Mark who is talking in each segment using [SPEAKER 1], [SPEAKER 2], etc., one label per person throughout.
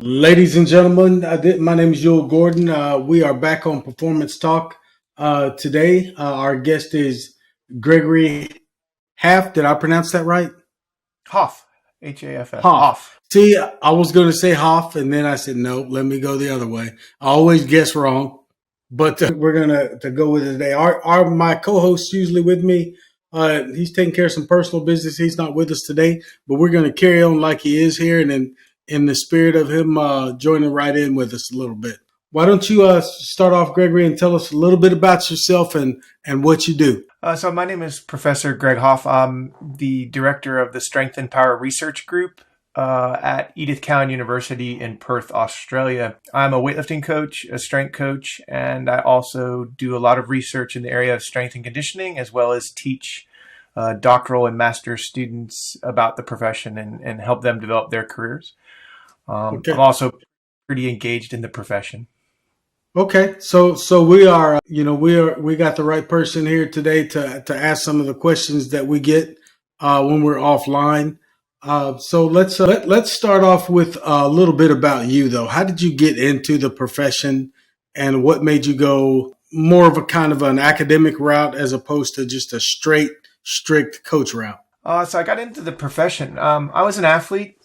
[SPEAKER 1] Ladies and gentlemen, my name is Yul Gordon. We are back on Performance Talk today. Our guest is Gregory Haff. Did I pronounce that right?
[SPEAKER 2] Hoff, Haff,
[SPEAKER 1] Hoff.
[SPEAKER 2] Hoff.
[SPEAKER 1] See, I was going to say Hoff, and then I said, no, let me go the other way. I always guess wrong, but we're going to go with it today. My co-host usually with me. He's taking care of some personal business. He's not with us today, but we're going to carry on like he is here, and then in the spirit of him joining right in with us a little bit. Why don't you start off, Gregory, and tell us a little bit about yourself and what you do?
[SPEAKER 2] So my name is Professor Greg Haff. I'm the director of the Strength and Power Research Group at Edith Cowan University in Perth, Australia. I'm a weightlifting coach, a strength coach, and I also do a lot of research in the area of strength and conditioning, as well as teach doctoral and master's students about the profession and help them develop their careers.
[SPEAKER 1] Okay.
[SPEAKER 2] I'm also pretty engaged in the profession.
[SPEAKER 1] Okay, so we are, we got the right person here today to ask some of the questions that we get when we're offline. So let's start off with a little bit about you, though. How did you get into the profession, and what made you go more of a kind of an academic route as opposed to just a strict coach route?
[SPEAKER 2] So I got into the profession. I was an athlete.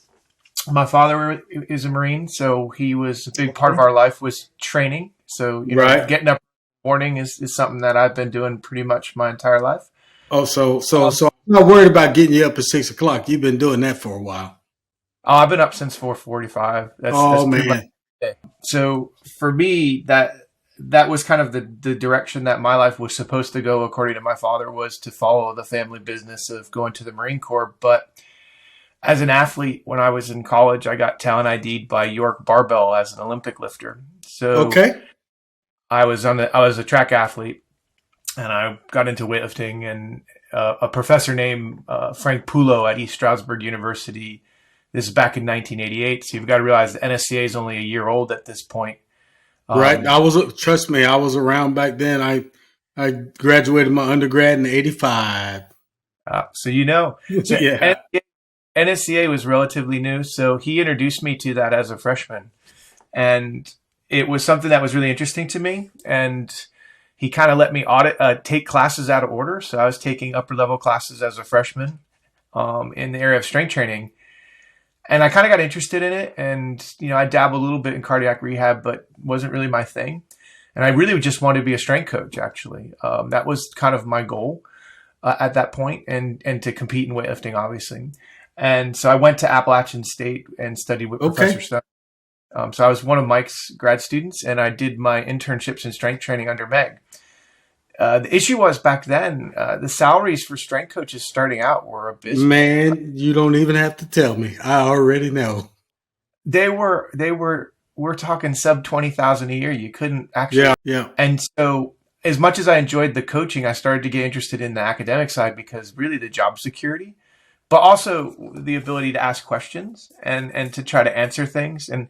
[SPEAKER 2] My father is a Marine, so he was a big part of our life was training. So,
[SPEAKER 1] Right.
[SPEAKER 2] getting up in the morning is something that I've been doing pretty much my entire life.
[SPEAKER 1] Oh, so I'm not worried about getting you up at 6 o'clock. You've been doing that for a while.
[SPEAKER 2] I've been up since 4:45. That's pretty much
[SPEAKER 1] Man.
[SPEAKER 2] it. So for me, that was kind of the direction that my life was supposed to go, according to my father, was to follow the family business of going to the Marine Corps. But as an athlete, when I was in college, I got talent ID'd by York Barbell as an Olympic lifter. So
[SPEAKER 1] Okay.
[SPEAKER 2] I was a track athlete, and I got into weightlifting. And a professor named Frank Pulo at East Stroudsburg University. This is back in 1988. So you've got to realize the NSCA is only a year old at this point.
[SPEAKER 1] Right. Trust me, I was around back then. I graduated my undergrad in '85.
[SPEAKER 2] So so
[SPEAKER 1] Yeah.
[SPEAKER 2] NSCA was relatively new. So he introduced me to that as a freshman, and it was something that was really interesting to me. And he kind of let me take classes out of order. So I was taking upper level classes as a freshman in the area of strength training. And I kind of got interested in it. And, I dabbled a little bit in cardiac rehab, but wasn't really my thing. And I really just wanted to be a strength coach, actually. That was kind of my goal at that point, and to compete in weightlifting, obviously. And so I went to Appalachian State and studied with Professor Stone. So I was one of Mike's grad students, and I did my internships in strength training under Meg. The issue was back then, the salaries for strength coaches starting out were abysmal.
[SPEAKER 1] Man, you don't even have to tell me. I already know.
[SPEAKER 2] We're talking sub 20,000 a year. You couldn't actually.
[SPEAKER 1] Yeah.
[SPEAKER 2] And so as much as I enjoyed the coaching, I started to get interested in the academic side, because really the job security, but also the ability to ask questions and to try to answer things. And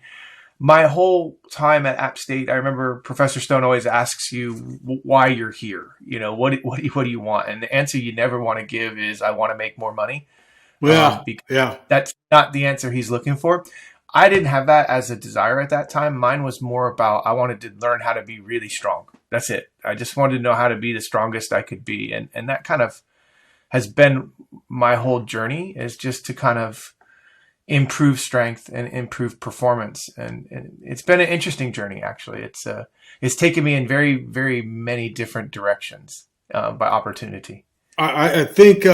[SPEAKER 2] my whole time at App State, I remember Professor Stone always asks you why you're here. What do you want? And the answer you never want to give is, I want to make more money.
[SPEAKER 1] Yeah.
[SPEAKER 2] That's not the answer he's looking for. I didn't have that as a desire at that time. Mine was more about, I wanted to learn how to be really strong. That's it. I just wanted to know how to be the strongest I could be. And that kind of has been my whole journey, is just to kind of improve strength and improve performance. And it's been an interesting journey, actually. It's taken me in very, very many different directions by opportunity.
[SPEAKER 1] I think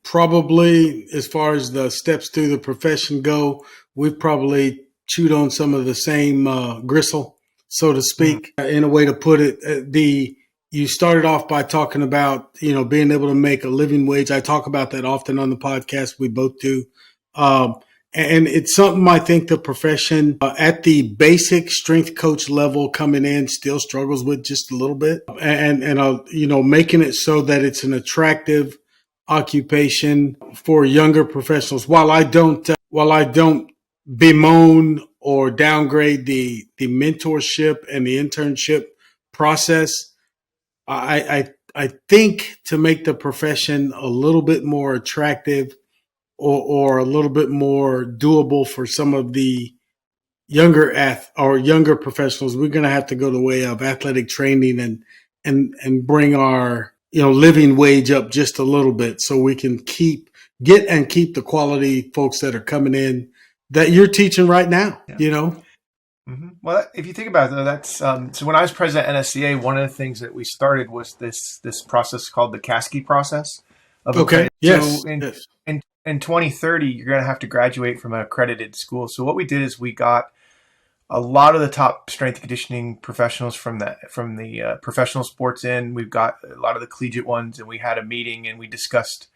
[SPEAKER 1] probably as far as the steps through the profession go, we've probably chewed on some of the same gristle, so to speak, in a way to put it. You started off by talking about, being able to make a living wage. I talk about that often on the podcast. We both do. And it's something I think the profession at the basic strength coach level coming in still struggles with just a little bit, and making it so that it's an attractive occupation for younger professionals. While I don't bemoan or downgrade the mentorship and the internship process, I think to make the profession a little bit more attractive or a little bit more doable for some of the younger professionals, we're going to have to go the way of athletic training and bring our living wage up just a little bit so we can keep the quality folks that are coming in that you're teaching right now.
[SPEAKER 2] Yeah. Mm-hmm. Well, if you think about it, though, that's so. When I was president at NSCA, one of the things that we started was this process called the CASCI process.
[SPEAKER 1] Okay. Yes.
[SPEAKER 2] So in 2030, you're going to have to graduate from an accredited school. So what we did is we got a lot of the top strength and conditioning professionals from the professional sports in. We've got a lot of the collegiate ones, and we had a meeting and we discussed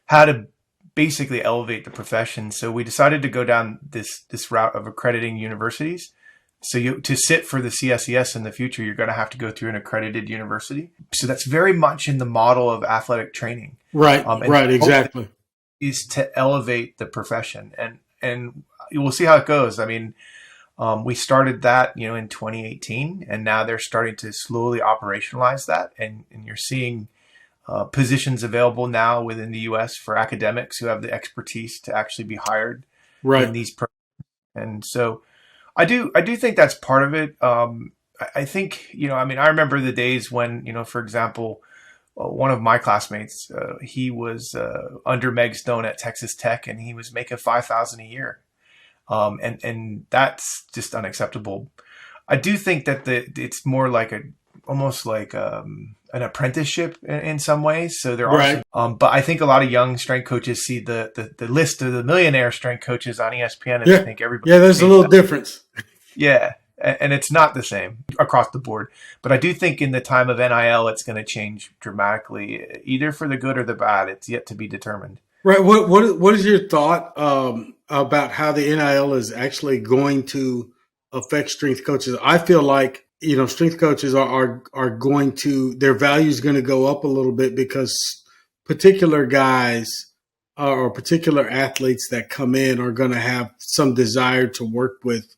[SPEAKER 2] how to basically elevate the profession. So we decided to go down this route of accrediting universities. So to sit for the CSES in the future, you're going to have to go through an accredited university. So that's very much in the model of athletic training.
[SPEAKER 1] Right, right, exactly.
[SPEAKER 2] Is to elevate the profession. And we'll see how it goes. I mean, we started that, in 2018, and now they're starting to slowly operationalize that. And you're seeing positions available now within the U.S. for academics who have the expertise to actually be hired in these programs. And so I do think that's part of it. I think, I remember the days when, for example, one of my classmates, he was under Meg Stone at Texas Tech, and he was making $5,000 a year. And that's just unacceptable. I do think that it's more like almost like an apprenticeship in some ways. So there are, but I think a lot of young strength coaches see the list of the millionaire strength coaches on ESPN, and I think everybody.
[SPEAKER 1] Yeah, there's a little difference.
[SPEAKER 2] Yeah, and it's not the same across the board. But I do think in the time of NIL, it's going to change dramatically, either for the good or the bad. It's yet to be determined.
[SPEAKER 1] Right. What is your thought about how the NIL is actually going to affect strength coaches? I feel like strength coaches are going to, their value is going to go up a little bit because particular guys or particular athletes that come in are going to have some desire to work with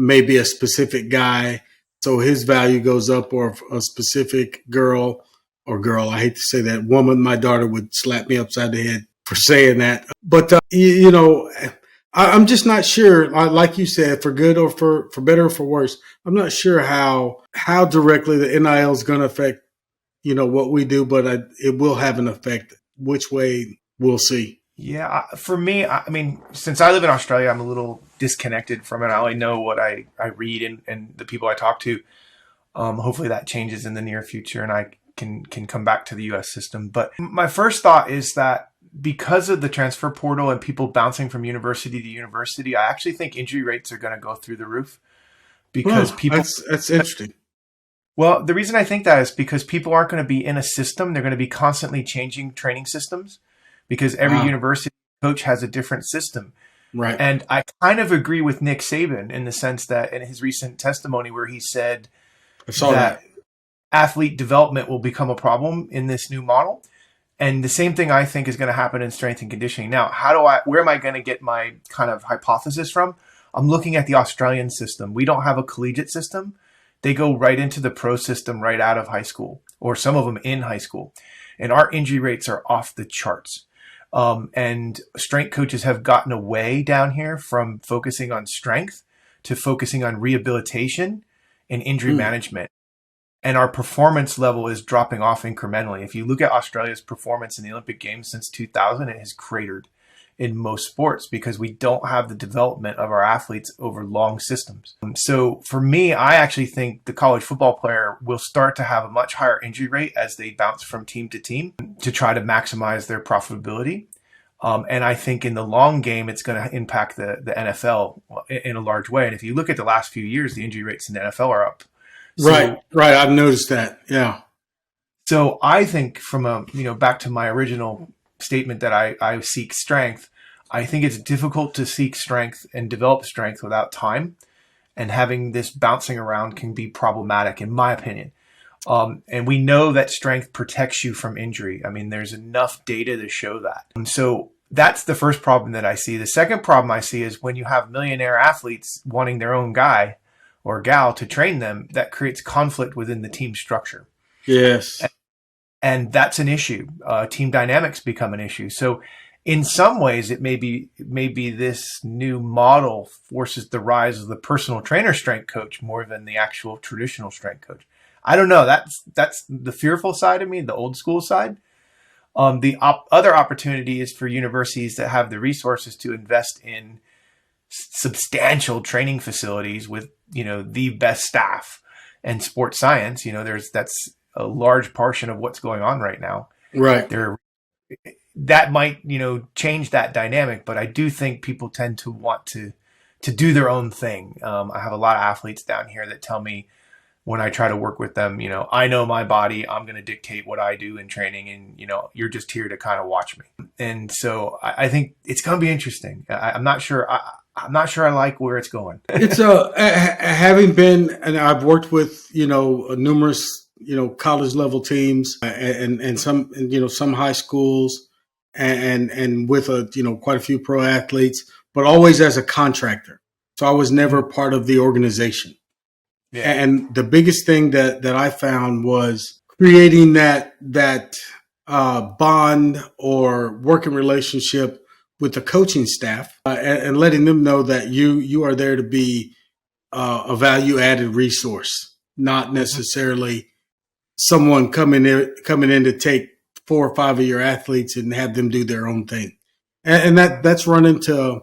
[SPEAKER 1] maybe a specific guy, so his value goes up, or a specific girl, I hate to say that, woman. My daughter would slap me upside the head for saying that. But, I'm just not sure, like you said, for good or for better or for worse, I'm not sure how directly the NIL is going to affect, what we do, but it will have an effect. Which way, we'll see.
[SPEAKER 2] Yeah, for me, I mean, since I live in Australia, I'm a little disconnected from it. I only know what I read and the people I talk to. Hopefully that changes in the near future and I can come back to the U.S. system. But my first thought is that because of the transfer portal and people bouncing from university to university, I actually think injury rates are going to go through the roof because people.
[SPEAKER 1] That's interesting.
[SPEAKER 2] Well, the reason I think that is because people aren't going to be in a system. They're going to be constantly changing training systems because every university coach has a different system.
[SPEAKER 1] Right.
[SPEAKER 2] And I kind of agree with Nick Saban in the sense that in his recent testimony where he said that athlete development will become a problem in this new model. And the same thing I think is going to happen in strength and conditioning. Now, where am I going to get my kind of hypothesis from? I'm looking at the Australian system. We don't have a collegiate system. They go right into the pro system right out of high school, or some of them in high school. And our injury rates are off the charts. And strength coaches have gotten away down here from focusing on strength to focusing on rehabilitation and injury management. And our performance level is dropping off incrementally. If you look at Australia's performance in the Olympic Games since 2000, it has cratered in most sports because we don't have the development of our athletes over long systems. So for me, I actually think the college football player will start to have a much higher injury rate as they bounce from team to team to try to maximize their profitability. And I think in the long game, it's going to impact the NFL in a large way. And if you look at the last few years, the injury rates in the NFL are up.
[SPEAKER 1] So, right. I've noticed that. Yeah.
[SPEAKER 2] So I think from back to my original statement that I seek strength, I think it's difficult to seek strength and develop strength without time, and having this bouncing around can be problematic in my opinion. And we know that strength protects you from injury. I mean, there's enough data to show that. And so that's the first problem that I see. The second problem I see is when you have millionaire athletes wanting their own guy or gal to train them, that creates conflict within the team structure.
[SPEAKER 1] Yes.
[SPEAKER 2] And that's an issue. Team dynamics become an issue. So in some ways, it may be this new model forces the rise of the personal trainer strength coach more than the actual traditional strength coach. I don't know. That's the fearful side of me, the old school side. The other opportunity is for universities that have the resources to invest in substantial training facilities with, the best staff and sports science. That's a large portion of what's going on right now.
[SPEAKER 1] Right.
[SPEAKER 2] That might, change that dynamic, but I do think people tend to want to do their own thing. I have a lot of athletes down here that tell me when I try to work with them, I know my body, I'm going to dictate what I do in training, and, you're just here to kind of watch me. And so I think it's going to be interesting. I'm not sure. I'm not sure I like where it's going.
[SPEAKER 1] It's having been, and I've worked with, numerous, college level teams and some, some high schools and with quite a few pro athletes, but always as a contractor. So I was never part of the organization. Yeah. And the biggest thing that I found was creating that bond or working relationship with the coaching staff and letting them know that you are there to be a value added resource, not necessarily someone coming in to take 4 or 5 of your athletes and have them do their own thing. And that's run into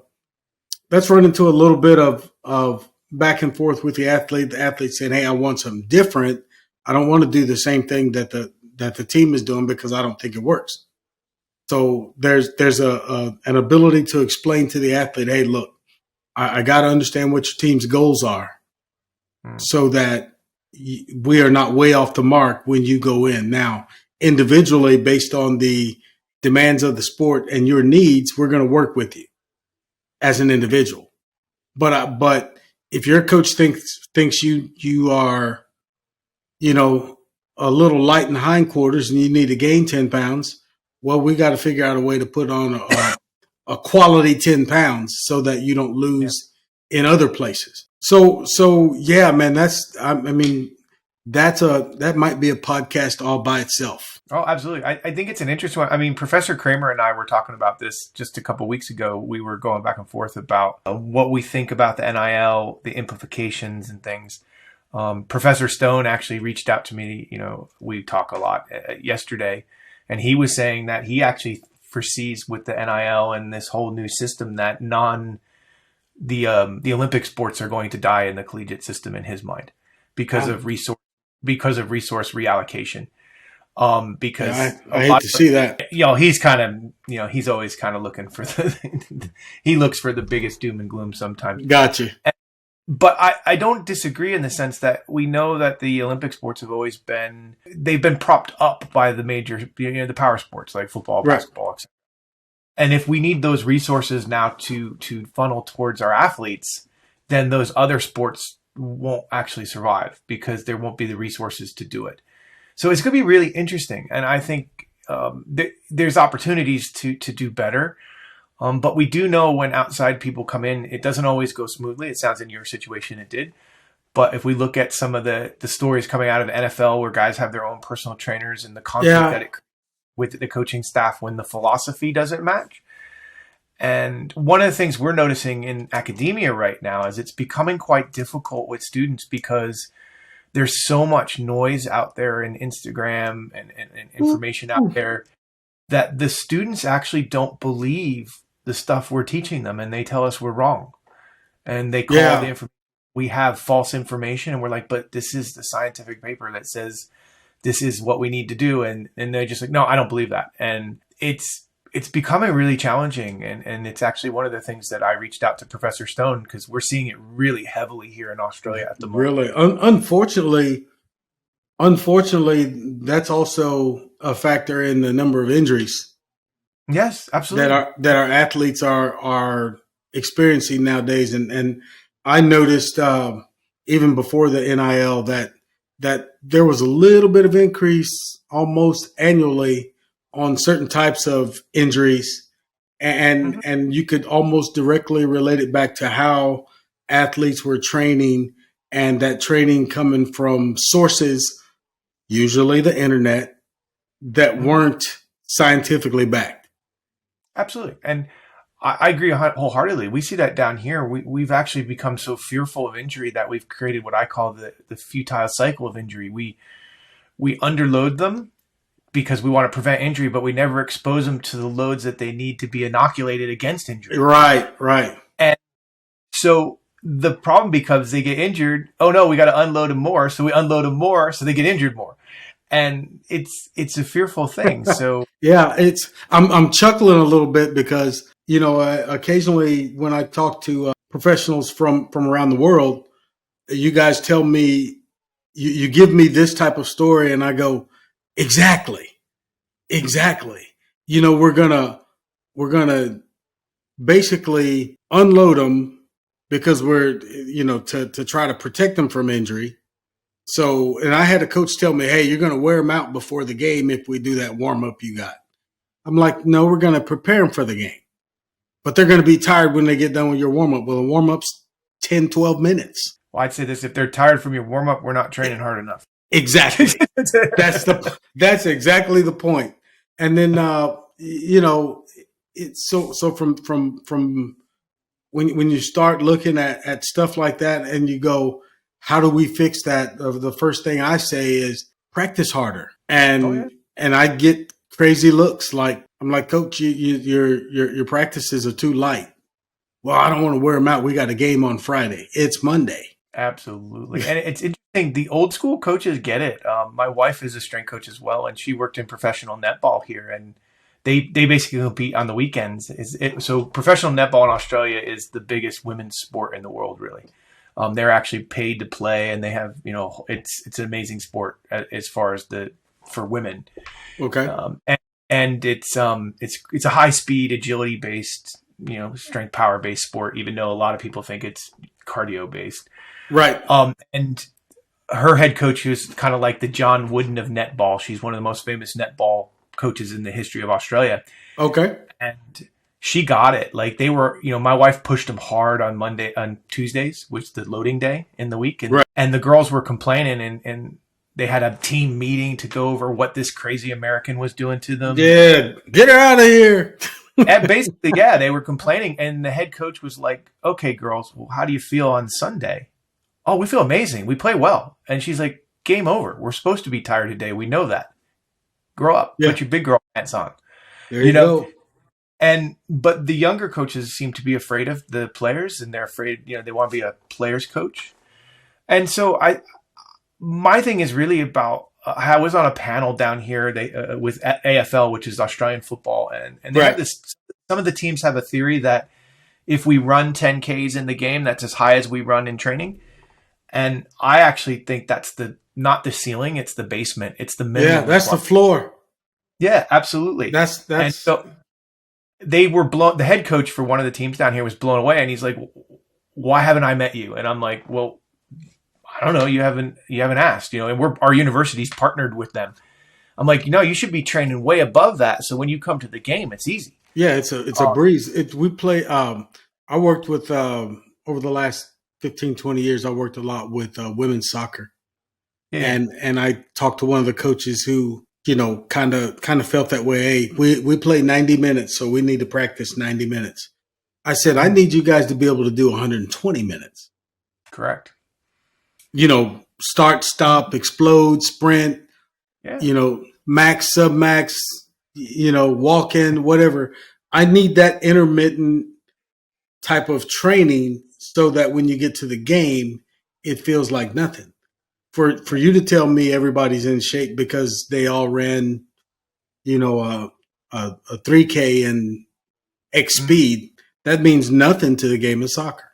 [SPEAKER 1] a little bit of back and forth with the athlete saying, hey, I want something different. I don't want to do the same thing that the team is doing because I don't think it works. So there's an ability to explain to the athlete, hey, look, I got to understand what your team's goals are so that we are not way off the mark when you go in. Now, individually, based on the demands of the sport and your needs, we're going to work with you as an individual. But if your coach thinks you are, a little light in hindquarters and you need to gain 10 pounds, well, we got to figure out a way to put on a quality 10 pounds so that you don't lose in other places. So yeah, man, that might be a podcast all by itself.
[SPEAKER 2] Oh, absolutely. I think it's an interesting one. I mean, Professor Kramer and I were talking about this just a couple of weeks ago. We were going back and forth about what we think about the NIL, the implications and things. Professor Stone actually reached out to me. We talk a lot yesterday, and he was saying that he actually foresees with the NIL and this whole new system that the Olympic sports are going to die in the collegiate system in his mind because of resource reallocation. Because
[SPEAKER 1] I hate to see that.
[SPEAKER 2] He's kind of, he's always kind of looking for he looks for the biggest doom and gloom sometimes.
[SPEAKER 1] Gotcha.
[SPEAKER 2] But I don't disagree in the sense that we know that the Olympic sports have always they've been propped up by the major, the power sports like football, basketball, etc. And if we need those resources now to funnel towards our athletes, then those other sports won't actually survive because there won't be the resources to do it. So it's going to be really interesting. And I think there's opportunities to do better. But we do know when outside people come in, it doesn't always go smoothly. It sounds in your situation it did. But if we look at some of the stories coming out of NFL where guys have their own personal trainers and the conflict that it with the coaching staff when the philosophy doesn't match. And one of the things we're noticing in academia right now is it's becoming quite difficult with students because there's so much noise out there in Instagram and information out there that the students actually don't believe the stuff we're teaching them, and they tell us we're wrong. And they call the information. We have false information, and we're like, but this is the scientific paper that says this is what we need to do. And they're just like, no, I don't believe that. And it's becoming really challenging. And it's actually one of the things that I reached out to Professor Stone because we're seeing it really heavily here in Australia at the moment.
[SPEAKER 1] Really? Unfortunately, that's also a factor in the number of injuries.
[SPEAKER 2] Yes, absolutely.
[SPEAKER 1] That our athletes are experiencing nowadays. And I noticed even before the NIL that there was a little bit of increase almost annually on certain types of injuries. And you could almost directly relate it back to how athletes were training and that training coming from sources, usually the internet, that weren't scientifically backed.
[SPEAKER 2] Absolutely. And I agree wholeheartedly. We see that down here. We've actually become so fearful of injury that we've created what I call the futile cycle of injury. We underload them because we want to prevent injury, but we never expose them to the loads that they need to be inoculated against injury.
[SPEAKER 1] Right.
[SPEAKER 2] And so the problem becomes they get injured. Oh no, we got to unload them more. So we unload them more, so they get injured more. And it's a fearful thing. So
[SPEAKER 1] yeah, I'm chuckling a little bit because, occasionally when I talk to professionals from around the world, you guys tell me, you give me this type of story and I go, exactly. We're gonna basically unload them because we're, to try to protect them from injury. So, and I had a coach tell me, hey, you're going to wear them out before the game if we do that warm up you got. I'm like, no, we're going to prepare them for the game. But they're going to be tired when they get done with your warm up. Well, the warm up's 10, 12 minutes.
[SPEAKER 2] Well, I'd say this: if they're tired from your warm up, we're not training hard enough.
[SPEAKER 1] Exactly. That's exactly the point. And then, it's so from when you start looking at stuff like that and you go, how do we fix that? The first thing I say is practice harder. And I get crazy looks like, I'm like, coach, your practices are too light. Well, I don't want to wear them out. We got a game on Friday. It's Monday.
[SPEAKER 2] Absolutely. And it's interesting. The old school coaches get it. My wife is a strength coach as well, and she worked in professional netball here, and they basically compete on the weekends. So professional netball in Australia is the biggest women's sport in the world, really. They're actually paid to play, and they have, it's an amazing sport as far as for women.
[SPEAKER 1] Okay.
[SPEAKER 2] And it's a high speed, agility based, strength power based sport, even though a lot of people think it's cardio based.
[SPEAKER 1] Right.
[SPEAKER 2] And her head coach is kind of like the John Wooden of netball. She's one of the most famous netball coaches in the history of Australia.
[SPEAKER 1] Okay.
[SPEAKER 2] And she got it. Like they were, my wife pushed them hard on Tuesdays, which is the loading day in the week. And the girls were complaining and they had a team meeting to go over what this crazy American was doing to them.
[SPEAKER 1] Yeah. Get her out of here.
[SPEAKER 2] And basically, yeah, they were complaining. And the head coach was like, okay, girls, well, how do you feel on Sunday? Oh, we feel amazing. We play well. And she's like, game over. We're supposed to be tired today. We know that. Grow up. Yeah. Put your big girl pants on.
[SPEAKER 1] There you go.
[SPEAKER 2] But the younger coaches seem to be afraid of the players, and they're afraid, they want to be a player's coach. And so my thing is really about, I was on a panel down here with AFL, which is Australian football. And they have this, some of the teams have a theory that if we run 10Ks in the game, that's as high as we run in training. And I actually think that's not the ceiling, it's the basement. It's the middle.
[SPEAKER 1] Yeah, that's the floor.
[SPEAKER 2] Yeah, absolutely.
[SPEAKER 1] That's
[SPEAKER 2] and so they were blown. The head coach for one of the teams down here was blown away, and he's like, "Why haven't I met you?" And I'm like, "Well, I don't know. You haven't asked, And our university's partnered with them." I'm like, "You should be training way above that. So when you come to the game, it's easy." Yeah,
[SPEAKER 1] it's a breeze. We play. I worked with over the last 15, 20 years. I worked a lot with women's soccer, and I talked to one of the coaches who, kind of felt that way. Hey, we play 90 minutes, so we need to practice 90 minutes. I said, I need you guys to be able to do 120 minutes.
[SPEAKER 2] Correct.
[SPEAKER 1] Start, stop, explode, sprint,
[SPEAKER 2] yeah.
[SPEAKER 1] Max, sub-max, walk in, whatever. I need that intermittent type of training so that when you get to the game, it feels like nothing. For you to tell me everybody's in shape because they all ran, a 3K and X speed, that means nothing to the game of soccer.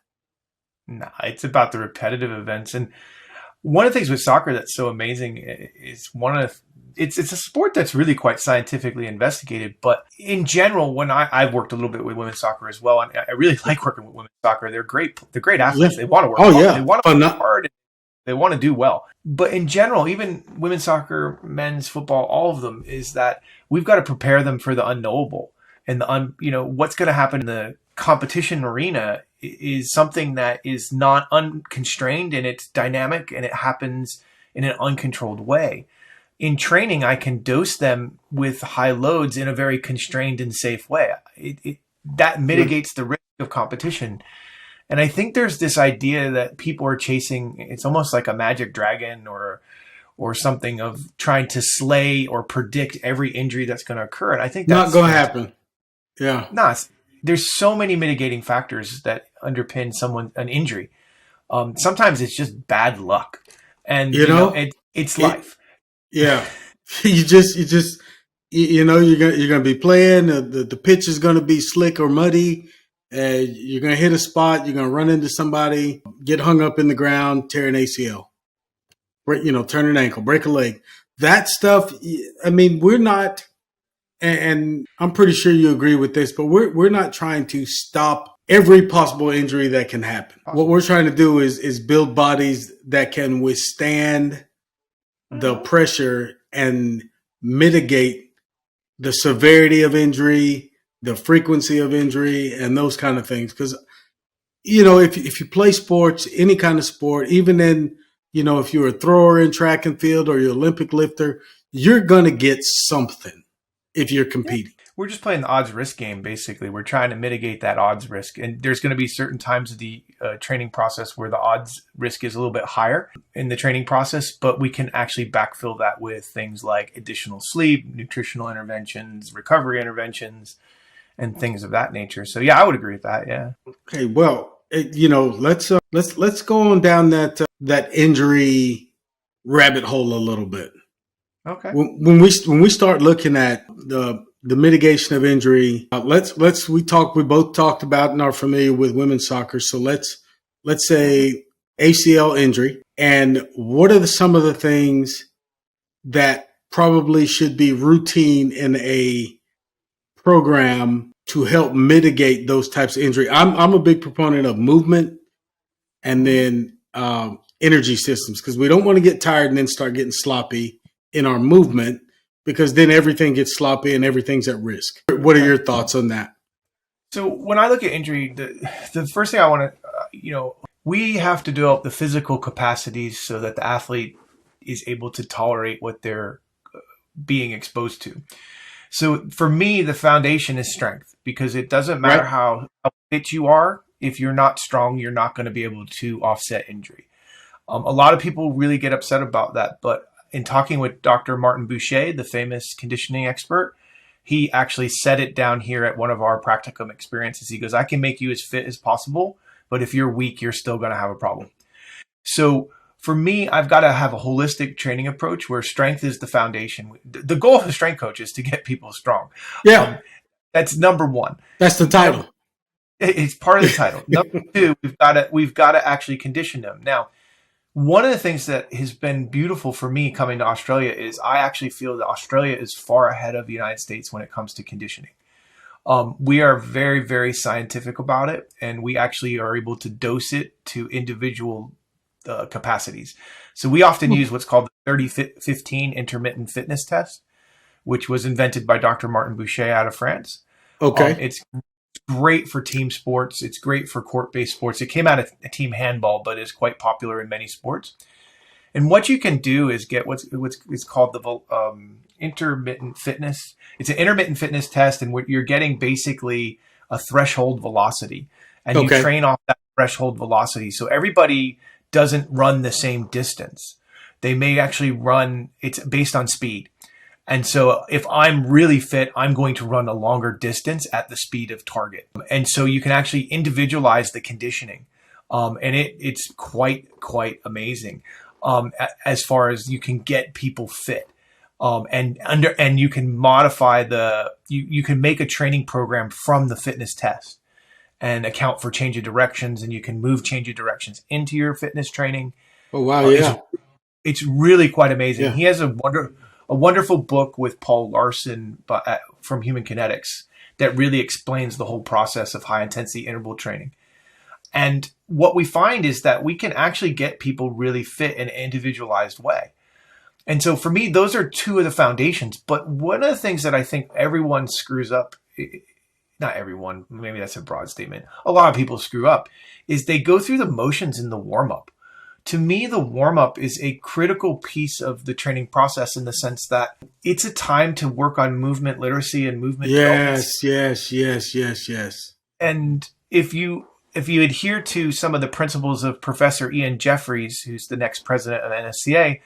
[SPEAKER 2] Nah, it's about the repetitive events. And one of the things with soccer that's so amazing is it's a sport that's really quite scientifically investigated. But in general, when I've worked a little bit with women's soccer as well, and I really like working with women's soccer. They're great. They're great athletes. Yeah. They want to work hard.
[SPEAKER 1] Yeah.
[SPEAKER 2] They want to work hard. They want to do well. But in general, even women's soccer, men's football, all of them, is that we've got to prepare them for the unknowable. And what's going to happen in the competition arena is something that is not unconstrained, and it's dynamic, and it happens in an uncontrolled way. In training, I can dose them with high loads in a very constrained and safe way. that mitigates the risk of competition. And I think there's this idea that people are chasing. It's almost like a magic dragon or something of trying to slay or predict every injury that's going to occur. And I think that's
[SPEAKER 1] not going to happen. Yeah.
[SPEAKER 2] No, there's so many mitigating factors that underpin an injury. Sometimes it's just bad luck, and it's life.
[SPEAKER 1] Yeah, you're gonna be playing. The pitch is gonna be slick or muddy. You're gonna hit a spot. You're gonna run into somebody, get hung up in the ground, tear an ACL, turn an ankle, break a leg. That stuff. I mean, we're not. And I'm pretty sure you agree with this, but we're not trying to stop every possible injury that can happen. What we're trying to do is build bodies that can withstand the pressure and mitigate the severity of injury, the frequency of injury, and those kind of things. Because, if you play sports, any kind of sport, even in, if you're a thrower in track and field or you're an Olympic lifter, you're going to get something. If you're competing,
[SPEAKER 2] we're just playing the odds risk game. Basically, we're trying to mitigate that odds risk. And there's going to be certain times of the training process where the odds risk is a little bit higher in the training process, but we can actually backfill that with things like additional sleep, nutritional interventions, recovery interventions, and things of that nature. So yeah, I would agree with that. Yeah.
[SPEAKER 1] Okay. Well, let's go on down that injury rabbit hole a little bit.
[SPEAKER 2] Okay.
[SPEAKER 1] When we start looking at the mitigation of injury, we both talked about and are familiar with women's soccer. So let's say ACL injury, and what are some of the things that probably should be routine in a program to help mitigate those types of injury? I'm a big proponent of movement and then energy systems, because we don't want to get tired and then start getting sloppy in our movement, because then everything gets sloppy and everything's at risk. What are your thoughts on that?
[SPEAKER 2] So when I look at injury, the first thing I want to, we have to develop the physical capacities so that the athlete is able to tolerate what they're being exposed to. So for me, the foundation is strength, because it doesn't matter how fit you are. If you're not strong, you're not going to be able to offset injury. A lot of people really get upset about that, but in talking with Dr. Martin Boucher, the famous conditioning expert, he actually said it down here at one of our practicum experiences. He goes, I can make you as fit as possible, but if you're weak, you're still going to have a problem. So for me, I've got to have a holistic training approach where strength is the foundation. The goal of a strength coach is to get people strong.
[SPEAKER 1] Yeah.
[SPEAKER 2] That's number one.
[SPEAKER 1] That's the title.
[SPEAKER 2] It's part of the title. Number two, we've got to actually condition them. Now, one of the things that has been beautiful for me coming to Australia is I actually feel that Australia is far ahead of the United States when it comes to conditioning. We are very, very scientific about it, and we actually are able to dose it to individual capacities. So we often use what's called the 30-15 intermittent fitness test, which was invented by Dr. Martin Boucher out of France.
[SPEAKER 1] Okay.
[SPEAKER 2] It's great for team sports. It's great for court-based sports. It came out of team handball, but is quite popular in many sports. And what you can do is get what's called the intermittent fitness. It's an intermittent fitness test, and what you're getting basically a threshold velocity, and you train off that threshold velocity. So everybody doesn't run the same distance. They may actually run. It's based on speed. And so if I'm really fit, I'm going to run a longer distance at the speed of target. And so you can actually individualize the conditioning. And it's quite amazing as far as you can get people fit. And you can modify you can make a training program from the fitness test and account for change of directions, and you can move change of directions into your fitness training.
[SPEAKER 1] Oh, wow. Yeah.
[SPEAKER 2] It's really quite amazing.
[SPEAKER 1] Yeah.
[SPEAKER 2] He has a wonderful book with Paul Larson from Human Kinetics that really explains the whole process of high intensity interval training. And what we find is that we can actually get people really fit in an individualized way. And so for me, those are two of the foundations. But one of the things that I think everyone screws up, not everyone, maybe that's a broad statement, a lot of people screw up, is they go through the motions in the warm-up. to me, the warm up is a critical piece of the training process in the sense that it's a time to work on movement literacy and movement development.
[SPEAKER 1] Yes.
[SPEAKER 2] And if you adhere to some of the principles of Professor Ian Jeffries, who's the next president of NSCA,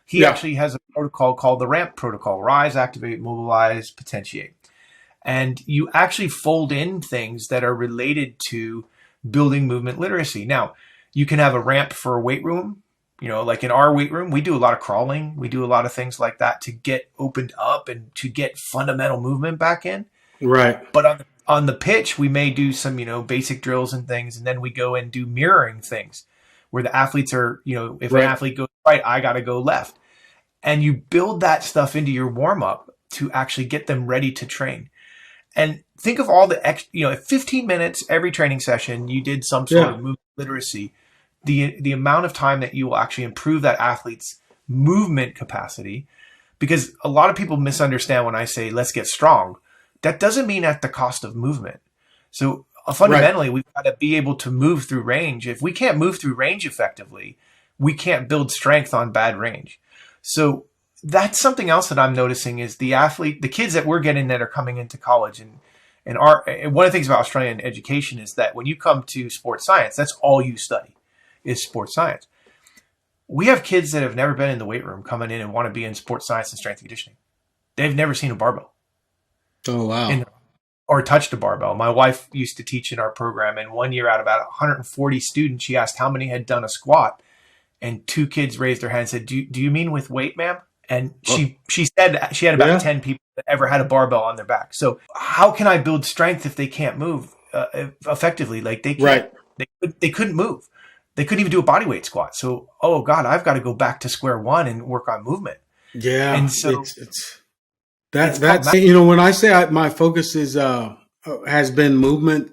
[SPEAKER 2] he actually has a protocol called the RAMP protocol: rise, activate, mobilize, potentiate. And you actually fold in things that are related to building movement literacy. Now, you can have a ramp for a weight room. Like in our weight room, we do a lot of crawling. We do a lot of things like that to get opened up and to get fundamental movement back in.
[SPEAKER 1] Right.
[SPEAKER 2] But on the pitch, we may do some, basic drills and things. And then we go and do mirroring things where the athletes are, if an athlete goes right, I got to go left. And you build that stuff into your warm up to actually get them ready to train. And think of all the 15 minutes every training session, you did some sort of movement literacy. The amount of time that you will actually improve that athlete's movement capacity, because a lot of people misunderstand when I say let's get strong. That doesn't mean at the cost of movement. So fundamentally, we've got to be able to move through range. If we can't move through range effectively, we can't build strength on bad range. So that's something else that I'm noticing is the kids that we're getting that are coming into college, and one of the things about Australian education is that when you come to sports science, that's all you study is sports science. We have kids that have never been in the weight room coming in and want to be in sports science and strength and conditioning. They've never seen a barbell.
[SPEAKER 1] Oh, wow.
[SPEAKER 2] Or touched a barbell. My wife used to teach in our program, and one year out of about 140 students, she asked how many had done a squat, and 2 kids raised their hand and said, do you mean with weight, ma'am? And she said she had about 10 people that ever had a barbell on their back. So how can I build strength if they can't move effectively? Like they can't, they couldn't move. They couldn't even do a bodyweight squat. So, oh God, I've got to go back to square one and work on movement.
[SPEAKER 1] Yeah.
[SPEAKER 2] And so
[SPEAKER 1] that's when I say my focus is has been movement,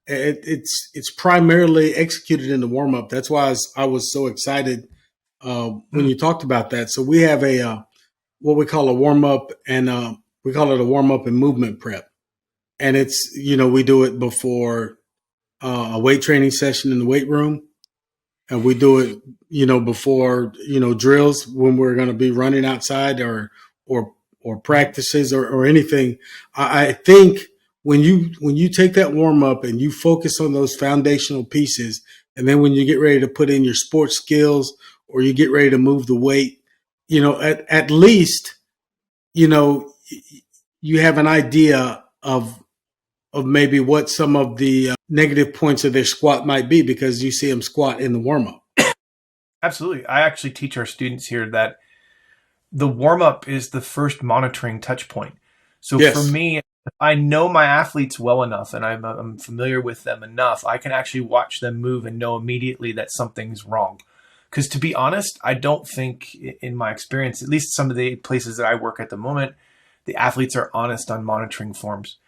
[SPEAKER 1] it's primarily executed in the warm up. That's why I was so excited when you talked about that. So we have what we call a warm up, and we call it a warm up and movement prep. And it's we do it before a weight training session in the weight room, and we do it before drills when we're going to be running outside or practices or anything. I think when you take that warm up and you focus on those foundational pieces, and then when you get ready to put in your sports skills or you get ready to move the weight, at least you have an idea of maybe what some of the negative points of their squat might be, because you see them squat in the warm up.
[SPEAKER 2] Absolutely. I actually teach our students here that the warm-up is the first monitoring touch point. So for me, if I know my athletes well enough and I'm familiar with them enough, I can actually watch them move and know immediately that something's wrong. Because to be honest, I don't think in my experience, at least some of the places that I work at the moment, the athletes are honest on monitoring forms.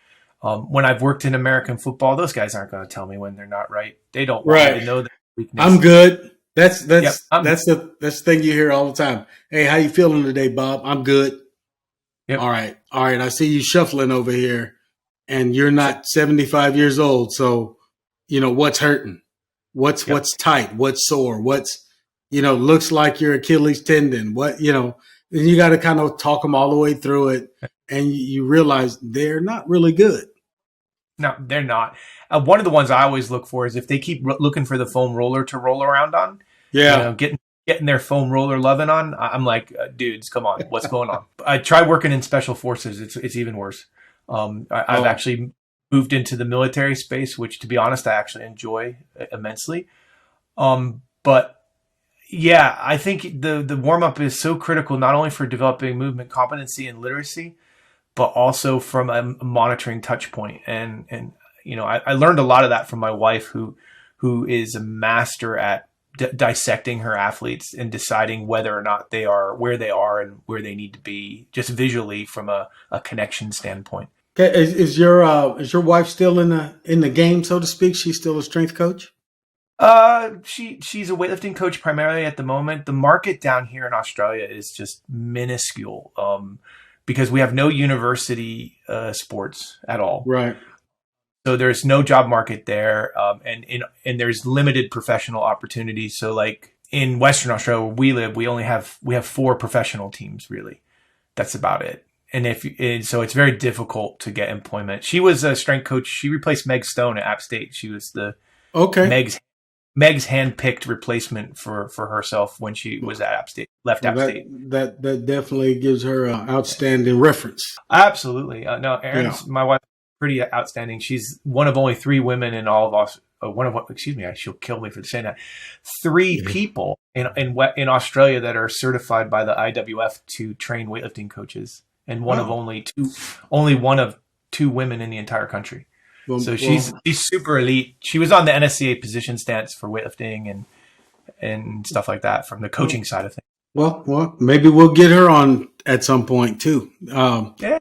[SPEAKER 2] When I've worked in American football, those guys aren't going to tell me when they're not right. They don't want me to know their weakness.
[SPEAKER 1] I'm good. That's the thing you hear all the time. Hey, how you feeling today, Bob? I'm good. Yep. All right. I see you shuffling over here, and you're not 75 years old. So, what's hurting? What's tight? What's sore? What's looks like your Achilles tendon? What then you got to kind of talk them all the way through it, and you realize they're not really good.
[SPEAKER 2] No, they're not. One of the ones I always look for is if they keep looking for the foam roller to roll around on. Yeah. Getting their foam roller loving on. I'm like, dudes, come on. What's going on? I tried working in special forces. It's even worse. I've actually moved into the military space, which, to be honest, I actually enjoy immensely. But yeah, I think the warm up is so critical, not only for developing movement competency and literacy, but also from a monitoring touch point. And I learned a lot of that from my wife, who is a master at dissecting her athletes and deciding whether or not they are where they are and where they need to be, just visually from a connection standpoint.
[SPEAKER 1] Okay, is your wife still in the game, so to speak? She's still a strength coach?
[SPEAKER 2] She's a weightlifting coach primarily at the moment. The market down here in Australia is just minuscule, because we have no university sports at all.
[SPEAKER 1] Right.
[SPEAKER 2] So there's no job market there, and there's limited professional opportunities. So like in Western Australia where we live, we have 4 professional teams really. That's about it. And so it's very difficult to get employment. She was a strength coach. She replaced Meg Stone at App State. She was the Meg's hand-picked replacement for herself when she was at App State, App State.
[SPEAKER 1] That definitely gives her an outstanding reference.
[SPEAKER 2] Absolutely. No, Erin's my wife, pretty outstanding. She's one of only 3 women in all of us. She'll kill me for saying that. 3 people in Australia that are certified by the IWF to train weightlifting coaches, and only one of 2 women in the entire country. So she's super elite. She was on the NSCA position stance for weightlifting and stuff like that from the coaching side of things.
[SPEAKER 1] Well, maybe we'll get her on at some point too.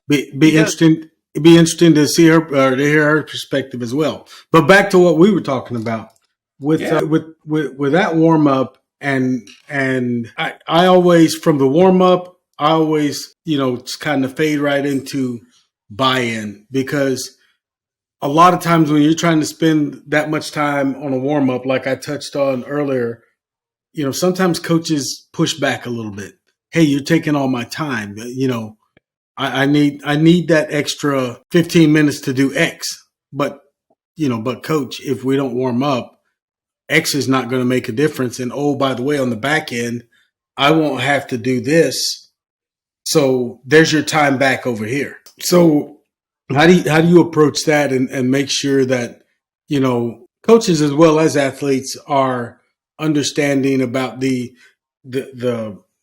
[SPEAKER 1] Be interesting. It'd be interesting to see her to hear her perspective as well. But back to what we were talking about with that warm up, and I always, from the warm up, I always kind of fade right into buy-in, because a lot of times when you're trying to spend that much time on a warm up, like I touched on earlier, sometimes coaches push back a little bit. Hey, you're taking all my time. I need that extra 15 minutes to do X, but coach, if we don't warm up, X is not going to make a difference. And oh, by the way, on the back end, I won't have to do this. So there's your time back over here. So how do you approach that and make sure that, coaches as well as athletes are understanding about the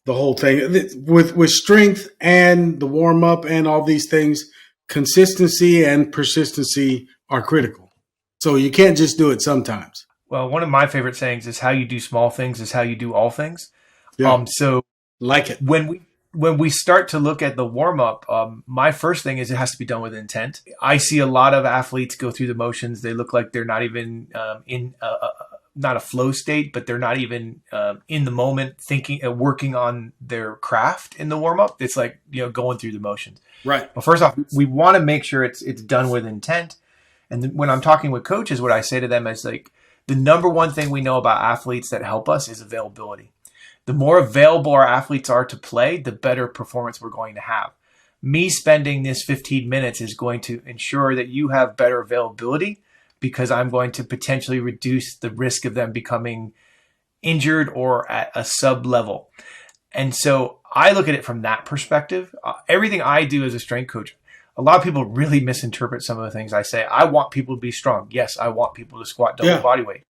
[SPEAKER 1] whole thing with strength and the warm up and all these things? Consistency and persistency are critical. So you can't just do it sometimes.
[SPEAKER 2] Well, one of my favorite sayings is, how you do small things is how you do all things.
[SPEAKER 1] Yeah.
[SPEAKER 2] So
[SPEAKER 1] like it.
[SPEAKER 2] When we start to look at the warm up, my first thing is it has to be done with intent. I see a lot of athletes go through the motions. They look like they're not even in not a flow state, but they're not even in the moment thinking, working on their craft in the warm up. It's like, going through the motions.
[SPEAKER 1] Right.
[SPEAKER 2] Well, first off, we want to make sure it's done with intent. And when I'm talking with coaches, what I say to them is like, the number one thing we know about athletes that help us is availability. The more available our athletes are to play, the better performance we're going to have. Me spending this 15 minutes is going to ensure that you have better availability, because I'm going to potentially reduce the risk of them becoming injured or at a sub level. And so I look at it from that perspective. Everything I do as a strength coach, a lot of people really misinterpret some of the things I say. I want people to be strong. Yes, I want people to squat double body weight.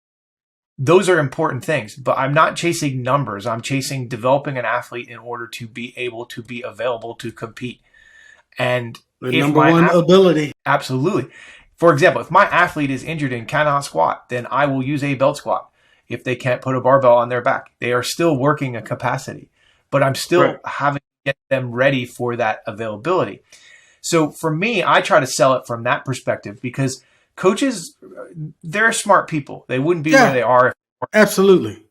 [SPEAKER 2] Those are important things, but I'm not chasing numbers. I'm chasing developing an athlete in order to be able to be available to compete. And
[SPEAKER 1] the number one ability.
[SPEAKER 2] Absolutely. For example, if my athlete is injured and cannot squat, then I will use a belt squat. If they can't put a barbell on their back, they are still working a capacity, but I'm still having to get them ready for that availability. So for me, I try to sell it from that perspective, because coaches, they're smart people. They wouldn't be where they are.
[SPEAKER 1] Absolutely.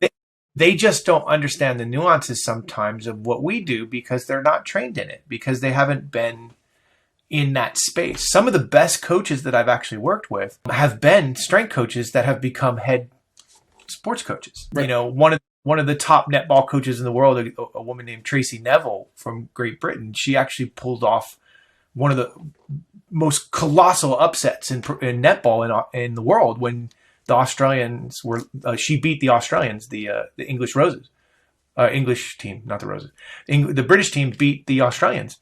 [SPEAKER 2] They just don't understand the nuances sometimes of what we do, because they're not trained in it, because they haven't been in that space. Some of the best coaches that I've actually worked with have been strength coaches that have become head sports coaches. Right. One of the top netball coaches in the world, a woman named Tracy Neville from Great Britain, she actually pulled off one of the most colossal upsets in netball in the world when the Australians were. She beat the Australians, the English Roses, English team, not the Roses. The British team beat the Australians,